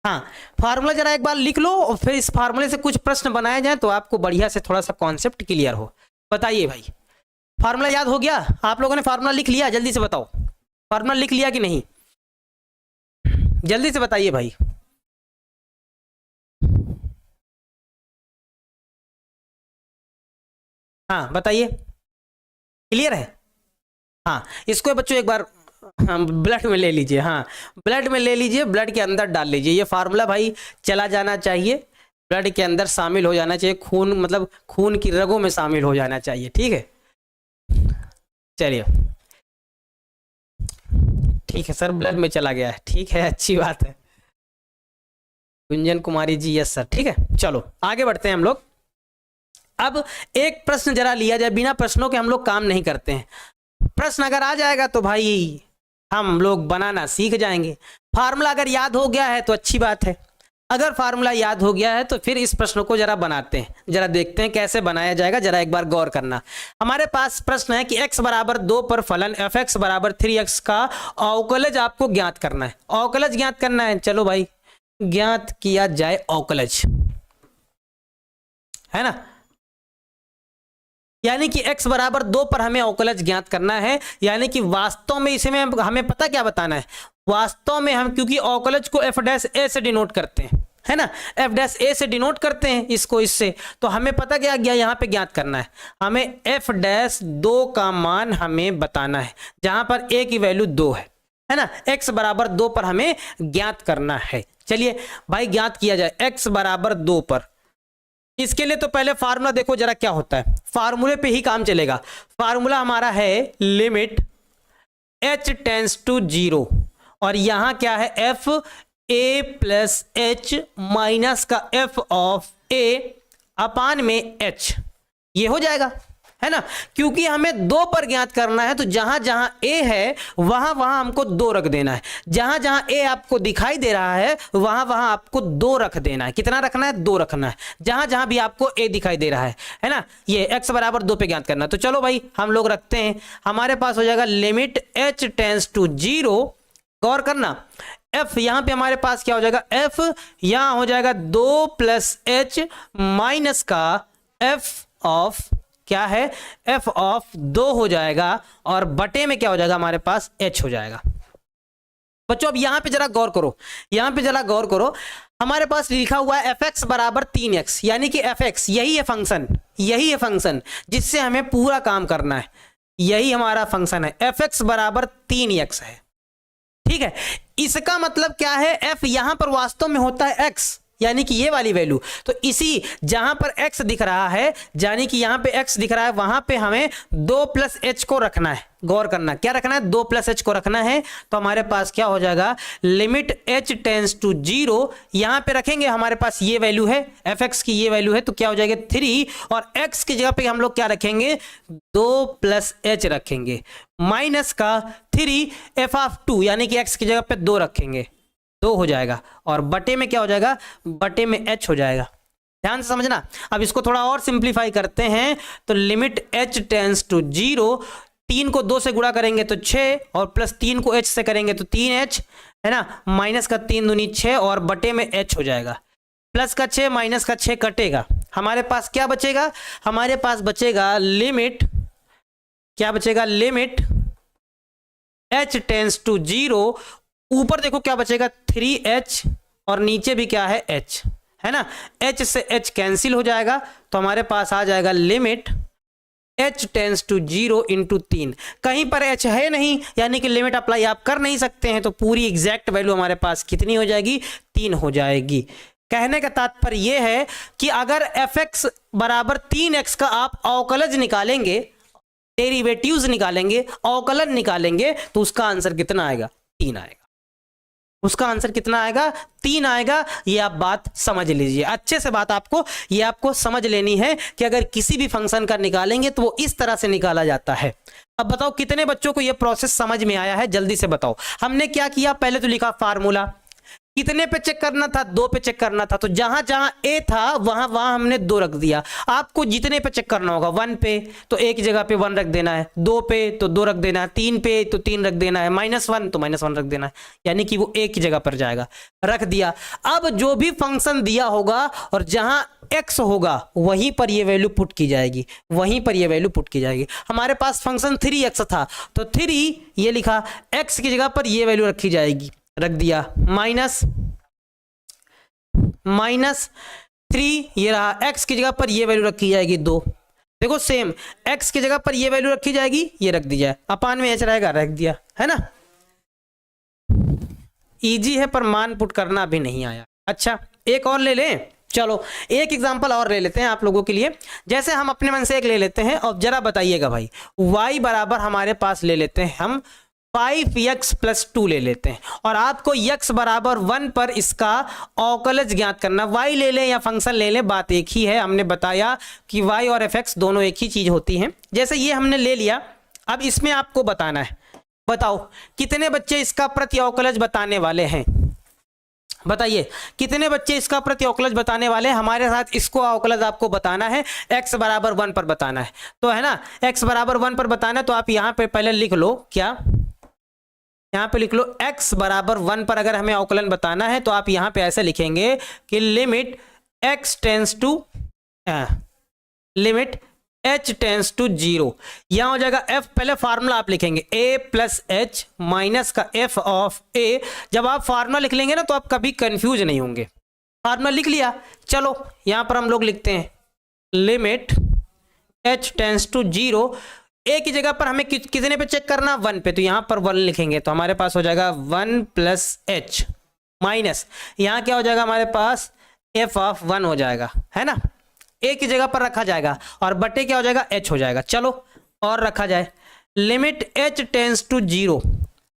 Speaker 1: हाँ, फार्मूला जरा एक बार लिख लो और फिर इस फार्मूले से कुछ प्रश्न बनाए जाए तो आपको बढ़िया से थोड़ा सा कॉन्सेप्ट क्लियर हो। बताइए भाई, फार्मूला याद हो गया? आप लोगों ने फार्मूला लिख लिया? जल्दी से बताओ, फार्मूला लिख लिया कि नहीं? जल्दी से बताइए भाई। हाँ बताइए, क्लियर है? हाँ, इसको बच्चों एक बार ब्लड में ले लीजिए। हाँ, ब्लड में ले लीजिए, ब्लड के अंदर डाल लीजिए। ये फार्मूला भाई चला जाना चाहिए, ब्लड के अंदर शामिल हो जाना चाहिए, खून मतलब खून की रगों में शामिल हो जाना चाहिए, ठीक है। चलिए ठीक है सर, ब्लड में चला गया है, ठीक है, अच्छी बात है। गुंजन कुमारी जी, यस सर, ठीक है। चलो आगे बढ़ते हैं हम लोग। अब एक प्रश्न जरा लिया जाए, बिना प्रश्नों के हम लोग काम नहीं करते हैं। प्रश्न अगर आ जाएगा तो भाई हम लोग बनाना सीख जाएंगे। फार्मूला अगर याद हो गया है तो अच्छी बात है, अगर फार्मूला याद हो गया है तो फिर इस प्रश्न को जरा बनाते हैं, जरा देखते हैं कैसे बनाया जाएगा। जरा एक बार गौर करना। हमारे पास प्रश्न है कि x बराबर 2 पर फलन f(x) बराबर 3x का अवकलज आपको ज्ञात करना है। अवकलज ज्ञात करना है, चलो भाई ज्ञात किया जाए अवकलज, है ना। यानी कि x बराबर 2 पर हमें अवकलज ज्ञात करना है, यानी कि वास्तव में इसे में हमें पता क्या बताना है। वास्तव में हम क्योंकि अवकलज को एफ डैश ए से डिनोट करते हैं, है ना, एफ डैश ए से डिनोट करते हैं इसको, इससे तो हमें पता क्या गया, यहाँ पे ज्ञात करना है हमें एफ डैश 2 का मान हमें बताना है, जहां पर a की वैल्यू 2 है ना। x बराबर 2 पर हमें ज्ञात करना है। चलिए भाई ज्ञात किया जाए x बराबर 2 पर। इसके लिए तो पहले फार्मूला देखो जरा क्या होता है, फार्मूले पे ही काम चलेगा। फार्मूला हमारा है लिमिट h टेंस टू 0 और यहां क्या है F A plus H minus का एफ ऑफ ए अपान में एच, ये हो जाएगा, है ना। क्योंकि हमें 2 पर ज्ञात करना है तो जहां जहां ए है वहां वहां हमको 2 रख देना है, जहां जहां ए आपको दिखाई दे रहा है वहां वहां आपको 2 रख देना है। कितना रखना है? 2 रखना है, जहां जहां भी आपको ए दिखाई दे रहा है ना। ये x बराबर 2 पे ज्ञात करना है। तो चलो भाई हम लोग रखते हैं, हमारे पास हो जाएगा लिमिट h टेंस टू 0। गौर करना, f यहां पे हमारे पास क्या हो जाएगा, f यहां हो जाएगा 2 प्लस एच माइनस का f ऑफ क्या है, f ऑफ 2 हो जाएगा और बटे में क्या हो जाएगा हमारे पास h हो जाएगा। बच्चों अब यहां पे जरा गौर करो, यहां पे जरा गौर करो, हमारे पास लिखा हुआ है fx बराबर 3x, यानी कि fx यही है फंक्शन, यही है फंक्शन जिससे हमें पूरा काम करना है, यही हमारा फंक्शन है। fx बराबर 3x है, ठीक है। इसका मतलब क्या है, f यहां पर वास्तव में होता है x, यानी कि ये वाली वैल्यू। तो इसी जहां पर x दिख रहा है, यानी कि यहां पे x दिख रहा है, वहां पे हमें 2 प्लस एच को रखना है। गौर करना, क्या रखना है, 2 प्लस एच को रखना है। तो हमारे पास क्या हो जाएगा, लिमिट h टेंस टू 0, यहां पे रखेंगे हमारे पास ये वैल्यू है, fx की ये वैल्यू है, तो क्या हो जाएगा 3 और x की जगह पे हम लोग क्या रखेंगे, 2 प्लस एच रखेंगे माइनस का 3 f ऑफ 2, यानी कि x की जगह पे 2 रखेंगे, 2 हो जाएगा और बटे में क्या हो जाएगा, बटे में h हो जाएगा। ध्यान से समझना। अब इसको थोड़ा और सिंप्लीफाई करते हैं तो लिमिट h टेंस टू 0, 3 को 2 से गुणा करेंगे तो 6 और प्लस 3 को h से करेंगे तो 3h, है ना, माइनस का 3 दूनी 6 और बटे में h हो जाएगा। प्लस का 6 माइनस का 6 कटेगा, हमारे पास क्या बचेगा, हमारे पास बचेगा लिमिट क्या बचेगा, लिमिट h टेंस टू 0, ऊपर देखो क्या बचेगा 3h, और नीचे भी क्या है h, है ना। h से h कैंसिल हो जाएगा, तो हमारे पास आ जाएगा limit h tends to 0 into 3। कहीं पर h है नहीं, यानी कि लिमिट अप्लाई आप कर नहीं सकते हैं, तो पूरी एग्जैक्ट वैल्यू हमारे पास कितनी हो जाएगी, 3 हो जाएगी। कहने का तात्पर्य यह है कि अगर fx बराबर 3x का आप अवकलज निकालेंगे, डेरिवेटिव्स निकालेंगे, अवकलन निकालेंगे, तो उसका आंसर कितना आएगा, 3 आएगा। उसका आंसर कितना आएगा, 3 आएगा। ये आप बात समझ लीजिए, अच्छे से बात आपको समझ लेनी है कि अगर किसी भी फंक्शन का निकालेंगे तो वो इस तरह से निकाला जाता है। अब बताओ कितने बच्चों को ये प्रोसेस समझ में आया है, जल्दी से बताओ। हमने क्या किया, पहले तो लिखा फार्मूला, कितने पे चेक करना था, 2 पे चेक करना था, तो जहां जहां ए था वहां वहां हमने 2 रख दिया। आपको जितने पे चेक करना होगा, 1 पे तो एक जगह पे 1 रख देना है, 2 पे तो 2 रख देना है, 3 पे तो 3 रख देना है, -1 तो -1 रख देना है, यानी कि वो एक ही जगह पर जाएगा, रख दिया। अब जो भी फंक्शन दिया होगा और जहां x होगा वहीं पर ये वैल्यू पुट की जाएगी, वहीं पर ये वैल्यू पुट की जाएगी। हमारे पास फंक्शन 3x था, तो 3 ये लिखा, x की जगह पर ये वैल्यू रखी जाएगी, रख दिया, -3 ये रहा, x की जगह पर ये वैल्यू रखी जाएगी 2। देखो सेम, x की जगह पर ये वैल्यू रखी जाएगी, ये रख दी जाए, अपान में h रहेगा, रख दिया, है ना। इजी है, पर मान पुट करना भी नहीं आया। अच्छा एक और ले लें, चलो एक एग्जांपल और ले लेते हैं आप लोगों के लिए। जैसे हम अपने मन से एक ले लेते हैं, और जरा बताइएगा भाई, y बराबर हमारे पास ले लेते हैं हम 5x + 2 ले लेते हैं, और आपको x बराबर 1 पर इसका अवकलज ज्ञात करना। y ले लें या फंक्शन ले लें, बात एक ही है। हमने बताया कि y और fx दोनों एक ही चीज होती हैं। जैसे ये हमने ले लिया, अब इसमें आपको बताना है, बताओ कितने बच्चे इसका प्रति अवकलज बताने वाले हैं, बताइए कितने बच्चे इसका प्रति अवकलज बताने वाले हैं। हमारे साथ इसको अवकलज आपको बताना है, x बराबर 1 पर बताना है, तो है ना, x बराबर 1 पर बताना है, तो आप यहाँ पे पहले लिख लो, क्या यहाँ पे लिख लो, x बराबर 1 पर अगर हमें अवकलन बताना है तो आप यहाँ पे ऐसे लिखेंगे कि लिमिट h टेंस टू 0। यहाँ हो जाएगा f, पहले फार्मूला आप लिखेंगे a + h माइनस का f ऑफ a। जब आप फार्मूला लिख लेंगे ना तो आप कभी कंफ्यूज नहीं होंगे। फार्मूला लिख लिया, चलो यहाँ पर हम लोग लिखते हैं लिमिट h टेंस टू 0। ए की जगह पर हमें कितने पे चेक करना, 1 पे, तो यहाँ पर 1 लिखेंगे, तो हमारे पास हो जाएगा 1 + h माइनस, यहाँ क्या हो जाएगा हमारे पास f ऑफ 1 हो जाएगा, है ना। ए की जगह पर रखा जाएगा और बटे क्या हो जाएगा, h हो जाएगा। चलो और रखा जाए, लिमिट h टेंस टू 0।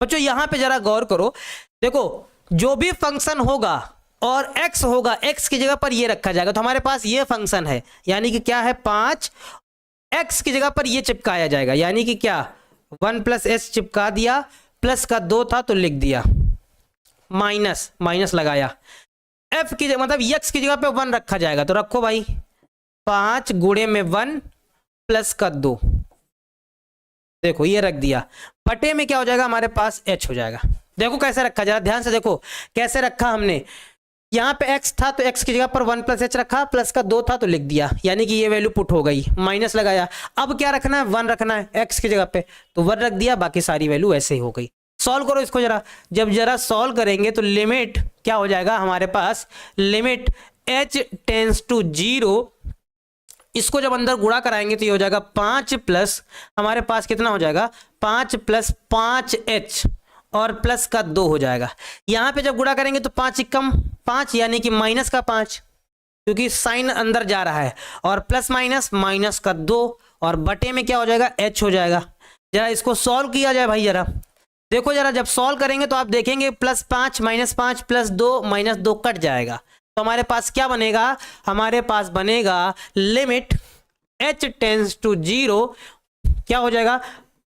Speaker 1: बच्चों यहाँ पे जरा गौर करो, देखो जो भी फंक्शन होगा और x होगा, x की जगह पर ये रखा जाएगा, तो हमारे पास ये फंक्शन है, यानी कि क्या है 5, x की जगह पर ये चिपकाया जाएगा, यानी कि क्या 1 + s चिपका दिया, प्लस का 2 था तो लिख दिया, माइनस लगाया, f की जगह मतलब x की जगह पे 1 रखा जाएगा, तो रखो भाई 5 गुणे में 1 प्लस का 2, देखो ये रख दिया, बटे में क्या हो जाएगा हमारे पास h हो जाएगा। देखो कैसे रखा, जरा ध्यान से देखो कैसे रखा हमने, यहाँ पे x था तो x की जगह पर 1 + h रखा, प्लस का 2 था तो लिख दिया, यानी कि ये वैल्यू पुट हो गई, माइनस लगाया। अब क्या रखना है, 1 रखना है x की जगह पे, तो 1 रख दिया, बाकी सारी वैल्यू ऐसे ही हो गई। सॉल्व करो इसको जरा, जब जरा सॉल्व करेंगे तो लिमिट क्या हो जाएगा हमारे पास, लिमिट h टेंस टू 0, इसको जब अंदर गुणा कराएंगे तो ये हो जाएगा 5 प्लस हमारे पास कितना हो जाएगा, 5 + 5h और प्लस का 2 हो जाएगा। यहाँ पे जब गुणा करेंगे तो 5 कम 5, यानी कि माइनस का 5, क्योंकि साइन अंदर जा रहा है, और प्लस माइनस का 2, और बटे में क्या हो जाएगा, h हो जाएगा। जरा इसको सॉल्व किया जाए भाई, जरा देखो, जरा जब सॉल्व करेंगे तो आप देखेंगे +5 -5 + 2 -2 कट जाएगा, तो हमारे पास क्या बनेगा, हमारे पास बनेगा लिमिट h टेंस टू 0, क्या हो जाएगा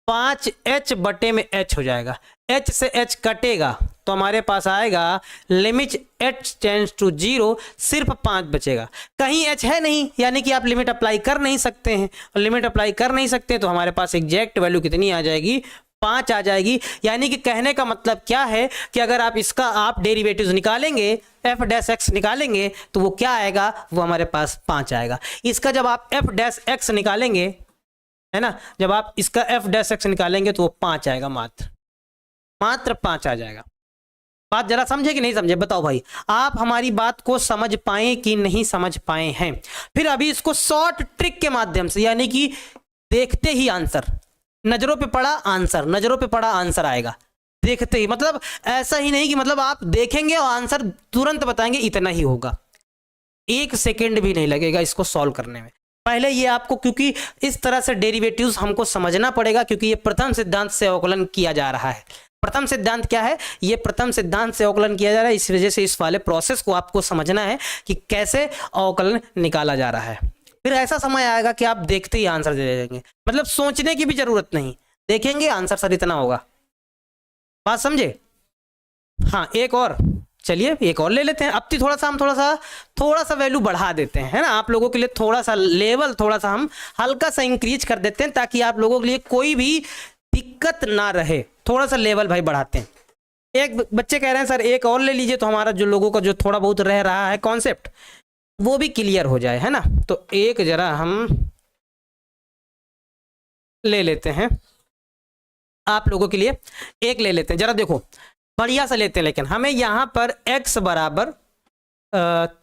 Speaker 1: 5h बटे में h हो जाएगा, h से h कटेगा तो हमारे पास आएगा लिमिट h टेंस टू 0, सिर्फ 5 बचेगा, कहीं h है नहीं, यानी कि आप लिमिट अप्लाई कर नहीं सकते हैं, और लिमिट अप्लाई कर नहीं सकते तो हमारे पास एग्जैक्ट वैल्यू कितनी आ जाएगी, 5 आ जाएगी। यानी कि कहने का मतलब क्या है कि अगर आप इसका आप डेरिवेटिव्स निकालेंगे, f' निकालेंगे, तो वो क्या आएगा, वो हमारे पास 5 आएगा। इसका जब आप f' निकालेंगे, है ना। जब आप इसका एफ डैश एक्स निकालेंगे तो वो 5 आएगा, मात्र 5 आ जाएगा। बात जरा समझे कि नहीं समझे, बताओ भाई, आप हमारी बात को समझ पाए कि नहीं समझ पाए हैं। फिर अभी इसको शॉर्ट ट्रिक के माध्यम से, यानी कि देखते ही आंसर, नजरों पे पड़ा आंसर, नजरों पे पड़ा आंसर आएगा देखते ही। मतलब ऐसा ही नहीं कि मतलब आप देखेंगे और आंसर तुरंत बताएंगे, इतना ही होगा, 1 सेकेंड भी नहीं लगेगा इसको सॉल्व करने में। पहले ये आपको, क्योंकि इस तरह से डेरिवेटिव्स हमको समझना पड़ेगा, क्योंकि ये प्रथम सिद्धांत से अवकलन किया जा रहा है। प्रथम सिद्धांत क्या है, ये प्रथम सिद्धांत से अवकलन किया जा रहा है, इस वजह से इस वाले प्रोसेस को आपको समझना है कि कैसे अवकलन निकाला जा रहा है। फिर ऐसा समय आएगा कि आप देखते ही आंसर दे देंगे, मतलब सोचने की भी जरूरत नहीं, देखेंगे आंसर सर इतना होगा। बात समझे। हाँ एक और, चलिए एक और ले लेते हैं। अब हम थोड़ा सा वैल्यू बढ़ा देते हैं, है ना, आप लोगों के लिए थोड़ा सा लेवल थोड़ा सा हम हल्का सा इंक्रीज कर देते हैं, ताकि आप लोगों के लिए कोई भी दिक्कत ना रहे। थोड़ा सा लेवल भाई बढ़ाते हैं। एक बच्चे कह रहे हैं सर एक और ले लीजिए, तो हमारा जो लोगों का जो थोड़ा बहुत रह रहा है कॉन्सेप्ट वो भी क्लियर हो जाए, है ना। तो एक जरा हम ले लेते हैं आप लोगों के लिए, एक ले लेते हैं, जरा देखो बढ़िया सा लेते हैं। लेकिन हमें यहां पर x बराबर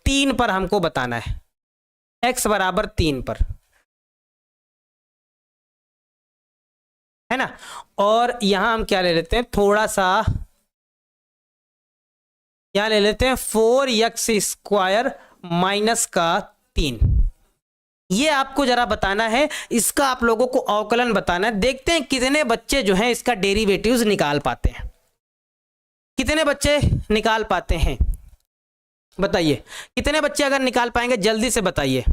Speaker 1: 3 पर हमको बताना है, x बराबर 3 पर, है ना। और यहां हम क्या ले लेते हैं, थोड़ा सा यहां ले लेते हैं 4x² माइनस का 3। ये आपको जरा बताना है, इसका आप लोगों को अवकलन बताना है। देखते हैं कितने बच्चे जो हैं इसका डेरिवेटिव्स निकाल पाते हैं, कितने बच्चे निकाल पाते हैं, बताइए कितने बच्चे अगर निकाल पाएंगे जल्दी से बताइए।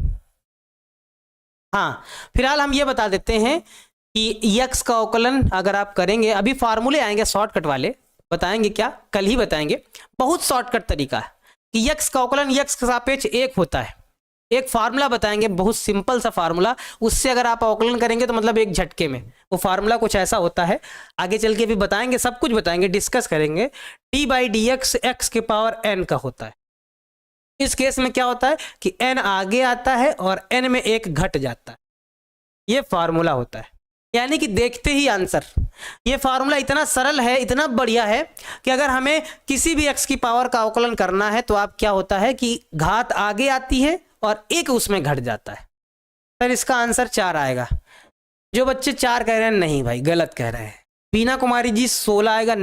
Speaker 1: हाँ फिलहाल हम ये बता देते हैं कि x का अवकलन अगर आप करेंगे, अभी फार्मूले आएंगे शॉर्टकट वाले, बताएंगे क्या, कल ही बताएंगे। बहुत शॉर्टकट तरीका है कि x का अवकलन x के सापेक्ष 1 होता है। एक फार्मूला बताएंगे, बहुत सिंपल सा फार्मूला, उससे अगर आप अवकलन करेंगे तो मतलब एक झटके में। वो फार्मूला कुछ ऐसा होता है, आगे चल के भी बताएंगे, सब कुछ बताएंगे, डिस्कस करेंगे। d/dx x के पावर n का होता है। इस केस में क्या होता है कि n आगे आता है और n में 1 घट जाता है, ये फार्मूला होता है, यानी कि देखते ही आंसर। ये फार्मूला इतना सरल है, इतना बढ़िया है कि अगर हमें किसी भी x की पावर का अवकलन करना है तो आप क्या होता है कि घात आगे आती है और 1 उसमें घट जाता है। सर इसका आंसर 4 आएगा। जो बच्चे 4 कह रहे हैं, नहीं भाई गलत कह रहे हैं। बीना कुमारी जी 16 आएगा,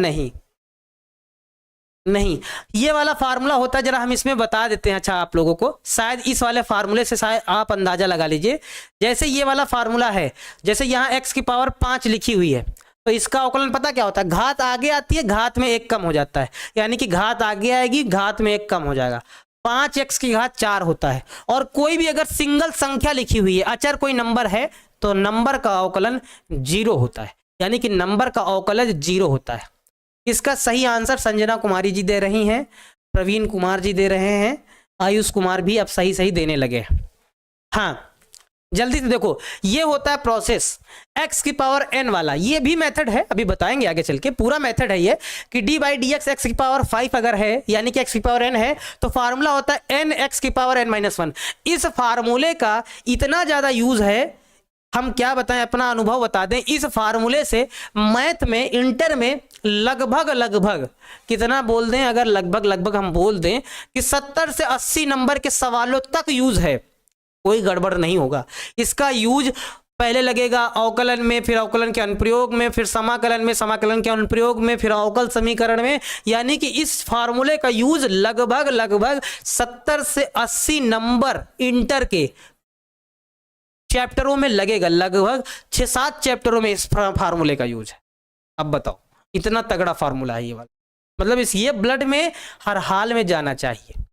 Speaker 1: नहीं, ये वाला फार्मूला होता है, जरा हम इसमें बता देते हैं। अच्छा आप लोगों को शायद इस वाले फार्मूले से शायद आप अंदाजा लगा लीजिए। जैसे ये वाला फार्मूला है, जैसे यहाँ x की पावर 5 लिखी हुई है, तो इसका अवकलन पता क्या होता है, घात आगे आती है, घात में 1 कम हो जाता है, यानी कि घात आगे आएगी, घात में 1 कम हो जाएगा। 5x की घात 4 होता है। और कोई भी अगर सिंगल संख्या लिखी हुई है, अचर कोई नंबर है, तो नंबर का अवकलन 0 होता है, यानी कि नंबर का अवकलन 0 होता है। इसका सही आंसर संजना कुमारी जी दे रही हैं, प्रवीण कुमार जी दे रहे हैं, आयुष कुमार भी अब सही देने लगे। हाँ जल्दी से देखो, ये होता है प्रोसेस x की पावर n वाला, ये भी मेथड है, अभी बताएंगे आगे चल के। पूरा मेथड है ये कि d/dx x की पावर 5 अगर है, यानी कि x की पावर n है, तो फार्मूला होता है n x की पावर n-1। इस फार्मूले का इतना ज्यादा यूज है, हम क्या बताएं, अपना अनुभव बता दें। इस फार्मूले से मैथ में, इंटर में लगभग कितना बोल दें, अगर लगभग हम बोल दें कि 70 से 80 नंबर के सवालों तक यूज है, कोई गड़बड़ नहीं होगा। इसका यूज पहले लगेगा अवकलन में, फिर अवकलन के अनुप्रयोग में, फिर समाकलन में, समाकलन के अनुप्रयोग में, फिर अवकल समीकरण में, यानी कि इस फार्मूले का यूज लगभग 70 से 80 नंबर इंटर के चैप्टरों में लगेगा। लगभग 6-7 चैप्टरों में इस फार्मूले का यूज है। अब बताओ, इतना तगड़ा फार्मूला है ये वाला, मतलब इस ये ब्लड में हर हाल में जाना चाहिए,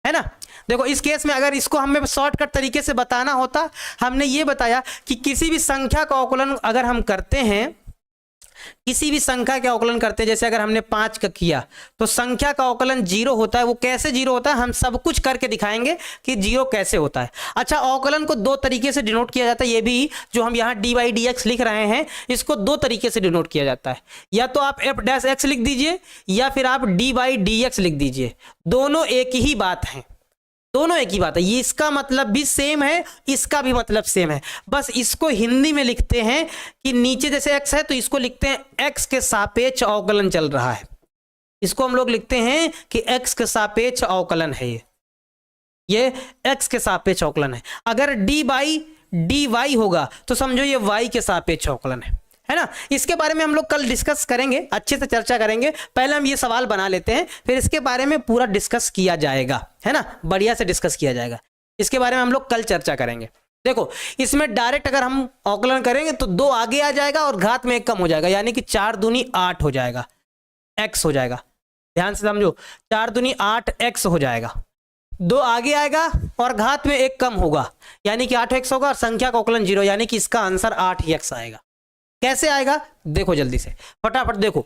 Speaker 1: है ना। देखो इस केस में अगर इसको हमें शॉर्टकट तरीके से बताना होता, हमने ये बताया कि किसी भी संख्या का अवकलन अगर हम करते हैं, किसी भी संख्या का अवकलन करते हैं, जैसे अगर हमने 5 का किया तो संख्या का अवकलन 0 होता है। वो कैसे 0 होता है, हम सब कुछ करके दिखाएंगे कि 0 कैसे होता है। अच्छा अवकलन को 2 तरीके से डिनोट किया जाता है, ये भी जो हम यहाँ d/dx लिख रहे हैं, इसको 2 तरीके से डिनोट किया जाता है। या तो आप f' लिख दीजिए, या फिर आप d/dx लिख दीजिए, दोनों एक ही बात है, दोनों एक ही बात है, ये इसका मतलब भी सेम है, इसका भी मतलब सेम है। बस इसको हिंदी में लिखते हैं कि नीचे जैसे x है तो इसको लिखते हैं x के सापेक्ष अवकलन चल रहा है, इसको हम लोग लिखते हैं कि x के सापेक्ष अवकलन है, ये x के सापेक्ष अवकलन है। अगर dy dy होगा तो समझो ये y के सापेक्ष अवकलन है ना। इसके बारे में हम लोग कल डिस्कस करेंगे, अच्छे से चर्चा करेंगे। पहले हम ये सवाल बना लेते हैं, फिर इसके बारे में पूरा डिस्कस किया जाएगा, है ना, बढ़िया से डिस्कस किया जाएगा। इसके बारे में हम लोग कल चर्चा करेंगे। देखो इसमें डायरेक्ट अगर हम अवकलन करेंगे तो 2 आगे आ जाएगा और घात में 1 कम हो जाएगा, यानी कि 4 दूनी 8 हो जाएगा, x हो जाएगा। ध्यान से समझो, 4 दूनी 8 x हो जाएगा, 2 आगे आएगा और घात में 1 कम होगा, यानी कि 8x होगा, और संख्या का अवकलन 0, यानी कि इसका आंसर 8x आएगा। कैसे आएगा देखो जल्दी से, फटाफट देखो,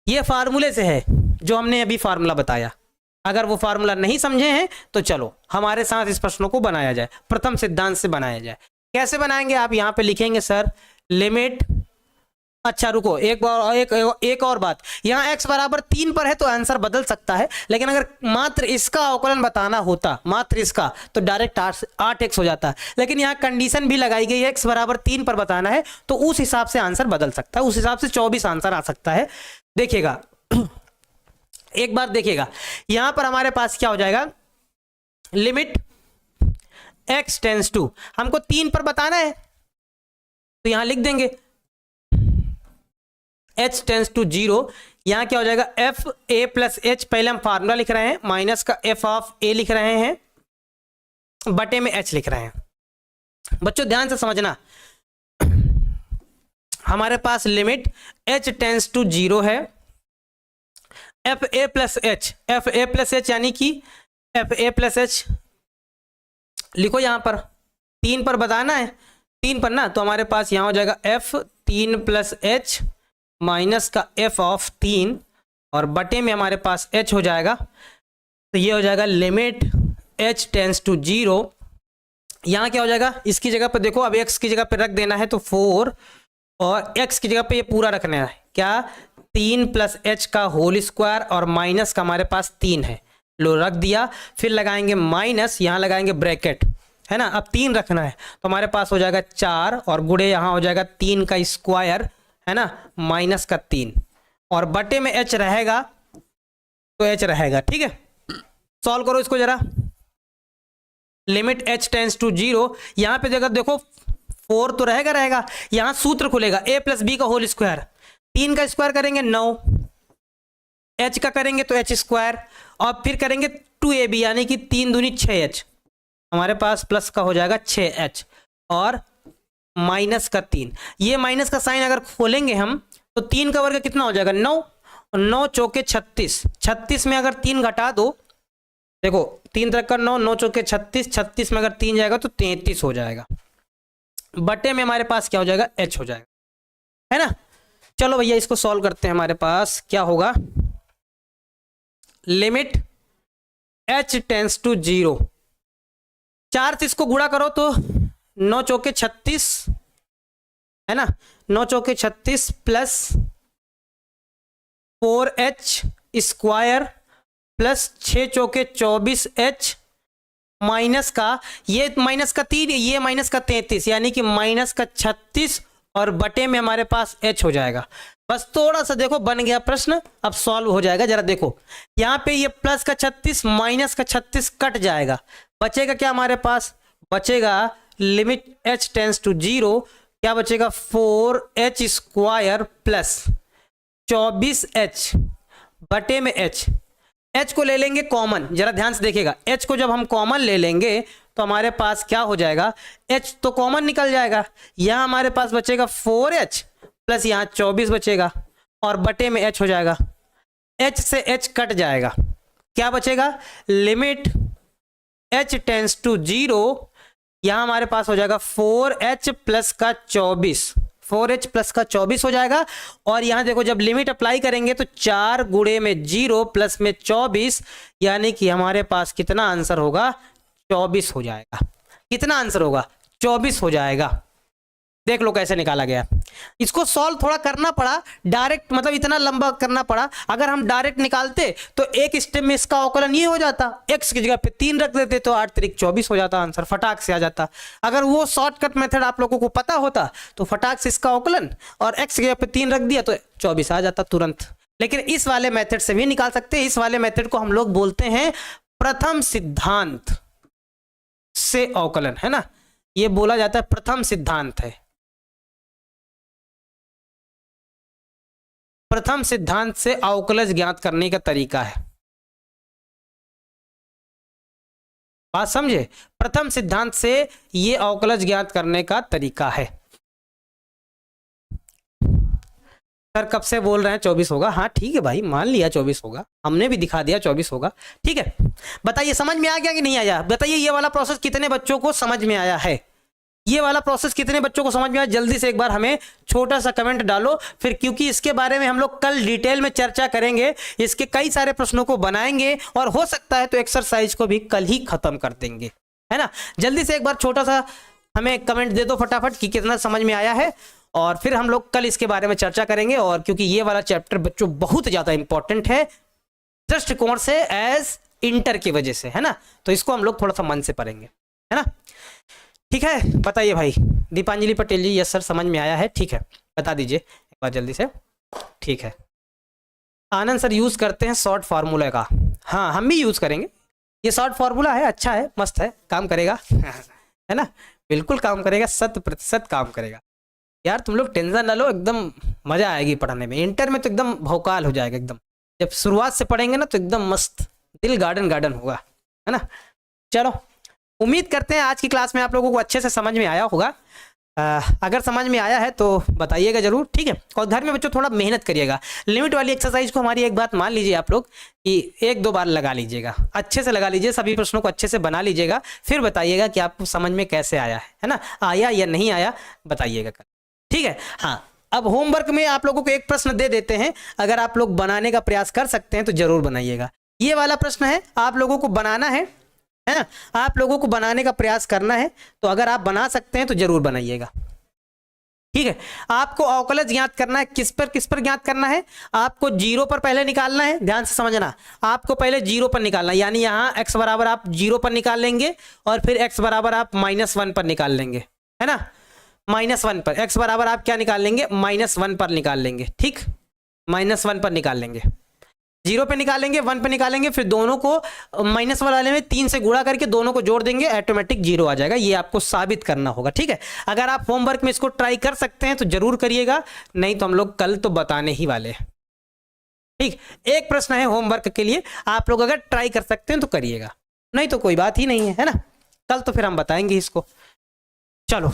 Speaker 1: ये फार्मूले से है जो हमने अभी फार्मूला बताया। अगर वो फार्मूला नहीं समझे हैं तो चलो हमारे साथ इस प्रश्नों को बनाया जाए, प्रथम सिद्धांत से बनाया जाए। कैसे बनाएंगे, आप यहां पे लिखेंगे सर लिमिट, अच्छा रुको एक और बात, यहाँ x बराबर 3 पर है तो आंसर बदल सकता है, लेकिन अगर मात्र इसका अवकलन बताना होता, मात्र इसका, तो डायरेक्ट 8x हो जाता है। लेकिन यहाँ कंडीशन भी लगाई गई है x बराबर 3 पर बताना है, तो उस हिसाब से आंसर बदल सकता है, उस हिसाब से 24 आंसर आ सकता है। देखिएगा एक बार देखिएगा, यहां पर हमारे पास क्या हो जाएगा, लिमिट x टेंस टू, हमको 3 पर बताना है तो यहां लिख देंगे h टेंस टू 0, यहां क्या हो जाएगा f a प्लस h, पहले हम फार्मूला लिख रहे हैं, माइनस का f ऑफ a लिख रहे हैं, बटे में h लिख रहे हैं। बच्चों ध्यान से समझना, हमारे पास लिमिट h टेंस टू 0 है, f a प्लस h, यानी कि f a प्लस h लिखो, यहां पर 3 पर बताना है, 3 पर ना, तो हमारे पास यहां हो जाएगा f 3 प्लस h माइनस का f ऑफ 3, और बटे में हमारे पास h हो जाएगा, तो ये हो जाएगा लिमिट h टेंस टू 0। यहाँ क्या हो जाएगा, इसकी जगह पर देखो, अब x की जगह पर रख देना है तो 4, और x की जगह पे ये पूरा रखना है, क्या 3 प्लस h का होल स्क्वायर, और माइनस का हमारे पास 3 है, लो रख दिया। फिर लगाएंगे माइनस, यहाँ लगाएंगे ब्रैकेट, है ना, अब 3 रखना है तो हमारे पास हो जाएगा 4, और गुड़े यहाँ हो जाएगा 3 का स्क्वायर, है ना, माइनस का 3, और बटे में h रहेगा तो h रहेगा। ठीक है, सॉल्व करो इसको जरा, लिमिट h टेंस टू 0, यहाँ पे जगह देखो 4 तो रहेगा, यहाँ सूत्र खुलेगा a प्लस बी का होल स्क्वायर, 3 का स्क्वायर करेंगे 9, h का करेंगे तो h स्क्वायर, और फिर करेंगे 2ab, यानी कि 3 दूनी 6h, हमारे पास प्लस का हो जाएगा 6h, और माइनस का 3, ये माइनस का साइन अगर खोलेंगे हम तो 3 का वर्ग कितना हो जाएगा 9, और 9 चौके 36, 36 में अगर 3 घटा दो, देखो 3 तक का 9, 9 चौके 36, 36 में अगर 3 जाएगा तो 33 हो जाएगा, बटे में हमारे पास क्या हो जाएगा h हो जाएगा, है ना। चलो भैया इसको सॉल्व करते हैं, हमारे पास क्या होगा, लिमिट h टेंस टू 0, 4 से इसको गुणा करो तो 9 चौके 36, है ना, 9 चौके 36 प्लस 4h स्क्वायर प्लस 6 चौके 24h माइनस का, ये माइनस का 3, ये माइनस का 33, यानी कि माइनस का 36, और बटे में हमारे पास h हो जाएगा। बस थोड़ा सा देखो बन गया प्रश्न, अब सॉल्व हो जाएगा। जरा देखो यहाँ पे ये प्लस का 36 माइनस का 36 कट जाएगा, बचेगा क्या हमारे पास, बचेगा लिमिट h टेंस टू 0, क्या बचेगा 4h स्क्वायर प्लस 24h बटे में h को ले लेंगे कॉमन, जरा ध्यान से देखिएगा, h को जब हम कॉमन ले लेंगे तो हमारे पास क्या हो जाएगा, h तो कॉमन निकल जाएगा, यहाँ हमारे पास बचेगा 4h प्लस यहाँ 24 बचेगा, और बटे में h हो जाएगा, h से h कट जाएगा, क्या बचेगा लिमिट h टेंस टू 0, यहाँ हमारे पास हो जाएगा 4h प्लस का 24, 4h प्लस का 24 हो जाएगा, और यहाँ देखो जब लिमिट अप्लाई करेंगे तो 4 गुणे में 0 प्लस में 24, यानी कि हमारे पास कितना आंसर होगा 24 हो जाएगा। कितना आंसर होगा 24 हो जाएगा। देख लो कैसे निकाला गया। इसको सॉल्व थोड़ा करना पड़ा, डायरेक्ट मतलब इतना लंबा करना पड़ा। अगर हम डायरेक्ट निकालते तो एक स्टेप में इसका अवकलन ये हो जाता, x की जगह पे 3 रख देते तो 8 3 24 हो जाता, आंसर फटाक से आ जाता। अगर वो शॉर्टकट मेथड आप लोगों को पता होता तो फटाक से इसका अवकलन और x की जगह पे 3 रख दिया तो 24 आ जाता तुरंत। लेकिन इस वाले मेथड से भी निकाल सकते हैं। इस वाले मेथड को हम लोग बोलते हैं प्रथम सिद्धांत से अवकलन, है ना, ये बोला जाता है प्रथम सिद्धांत है। प्रथम सिद्धांत से अवकलज ज्ञात करने का तरीका है, बात समझे। प्रथम सिद्धांत से ये अवकलज ज्ञात करने का तरीका है। सर कब से बोल रहे हैं 24 होगा? हाँ ठीक है भाई, मान लिया 24 होगा, हमने भी दिखा दिया 24 होगा, ठीक है। बताइए समझ में आ गया कि नहीं आया? बताइए ये वाला प्रोसेस कितने बच्चों को समझ में आया है? ये वाला प्रोसेस कितने बच्चों को समझ में आया? जल्दी से एक बार हमें छोटा सा कमेंट डालो फिर, क्योंकि इसके बारे में हम लोग कल डिटेल में चर्चा करेंगे, इसके कई सारे प्रश्नों को बनाएंगे और हो सकता है तो एक्सरसाइज को भी कल ही खत्म कर देंगे, है ना। जल्दी से एक बार छोटा सा हमें कमेंट दे दो फटाफट कि कितना समझ में आया है, और फिर हम लोग कल इसके बारे में चर्चा करेंगे। और क्योंकि ये वाला चैप्टर बच्चों बहुत ज्यादा इंपॉर्टेंट है दृष्टिकोण से, एज इंटर की वजह से, है ना, तो इसको हम लोग थोड़ा सा मन से पढ़ेंगे, है ना। ठीक है, बताइए भाई दीपांजलि पटेल जी, यस सर समझ में आया है, ठीक है बता दीजिए एक बार जल्दी से। ठीक है आनंद सर यूज करते हैं शॉर्ट फार्मूला का, हाँ हम भी यूज करेंगे। ये शॉर्ट फार्मूला है, अच्छा है, मस्त है, काम करेगा है ना, बिल्कुल काम करेगा, 100% काम करेगा। यार तुम लोग टेंशन ना लो, एकदम मजा आएगी पढ़ने में। इंटर में तो एकदम भौकाल हो जाएगा एकदम, जब शुरुआत से पढ़ेंगे ना तो एकदम मस्त दिल गार्डन गार्डन होगा, है ना। चलो उम्मीद करते हैं आज की क्लास में आप लोगों को अच्छे से समझ में आया होगा। अगर समझ में आया है तो बताइएगा जरूर, ठीक है। और घर में बच्चों थोड़ा मेहनत करिएगा। लिमिट वाली एक्सरसाइज को हमारी एक बात मान लीजिए आप लोग कि 1-2 बार लगा लीजिएगा, अच्छे से लगा लीजिए, सभी प्रश्नों को अच्छे से बना लीजिएगा, फिर बताइएगा कि आपको समझ में कैसे आया है ना, आया या नहीं आया बताइएगा कल, ठीक है। हाँ अब होमवर्क में आप लोगों को एक प्रश्न दे देते हैं, अगर आप लोग बनाने का प्रयास कर सकते हैं तो जरूर बनाइएगा। ये वाला प्रश्न है, आप लोगों को बनाना है ना, आप लोगों को बनाने का प्रयास करना है, तो अगर आप बना सकते हैं तो जरूर बनाइएगा, ठीक है। आपको अवकलज ज्ञात करना है, किस पर ज्ञात करना है? आपको 0 पर पहले निकालना है, ध्यान से समझना, आपको पहले 0 पर निकालना है, यानी यहाँ x बराबर आप 0 पर निकाल लेंगे और फिर x बराबर आप -1 पर निकाल लेंगे, है ना। -1 पर x बराबर आप क्या निकाल लेंगे? -1 पर निकाल लेंगे, ठीक, -1 पर निकाल लेंगे, 0 पे निकालेंगे, 1 पे निकालेंगे, फिर दोनों को माइनस वाले में 3 से गुणा करके दोनों को जोड़ देंगे, ऑटोमेटिक 0 आ जाएगा। ये आपको साबित करना होगा, ठीक है। अगर आप होमवर्क में इसको ट्राई कर सकते हैं तो जरूर करिएगा, नहीं तो हम लोग कल तो बताने ही वाले हैं, ठीक। एक प्रश्न है होमवर्क के लिए, आप लोग अगर ट्राई कर सकते हैं तो करिएगा, नहीं तो कोई बात ही नहीं है ना, कल तो फिर हम बताएंगे इसको। चलो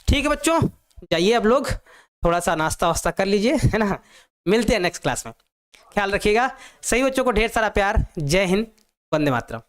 Speaker 1: ठीक है बच्चों, जाइए अब लोग थोड़ा सा नाश्ता वास्ता कर लीजिए, है ना। मिलते हैं नेक्स्ट क्लास में, ख्याल रखिएगा। सही बच्चों को ढेर सारा प्यार। जय हिंद, वंदे मातरम।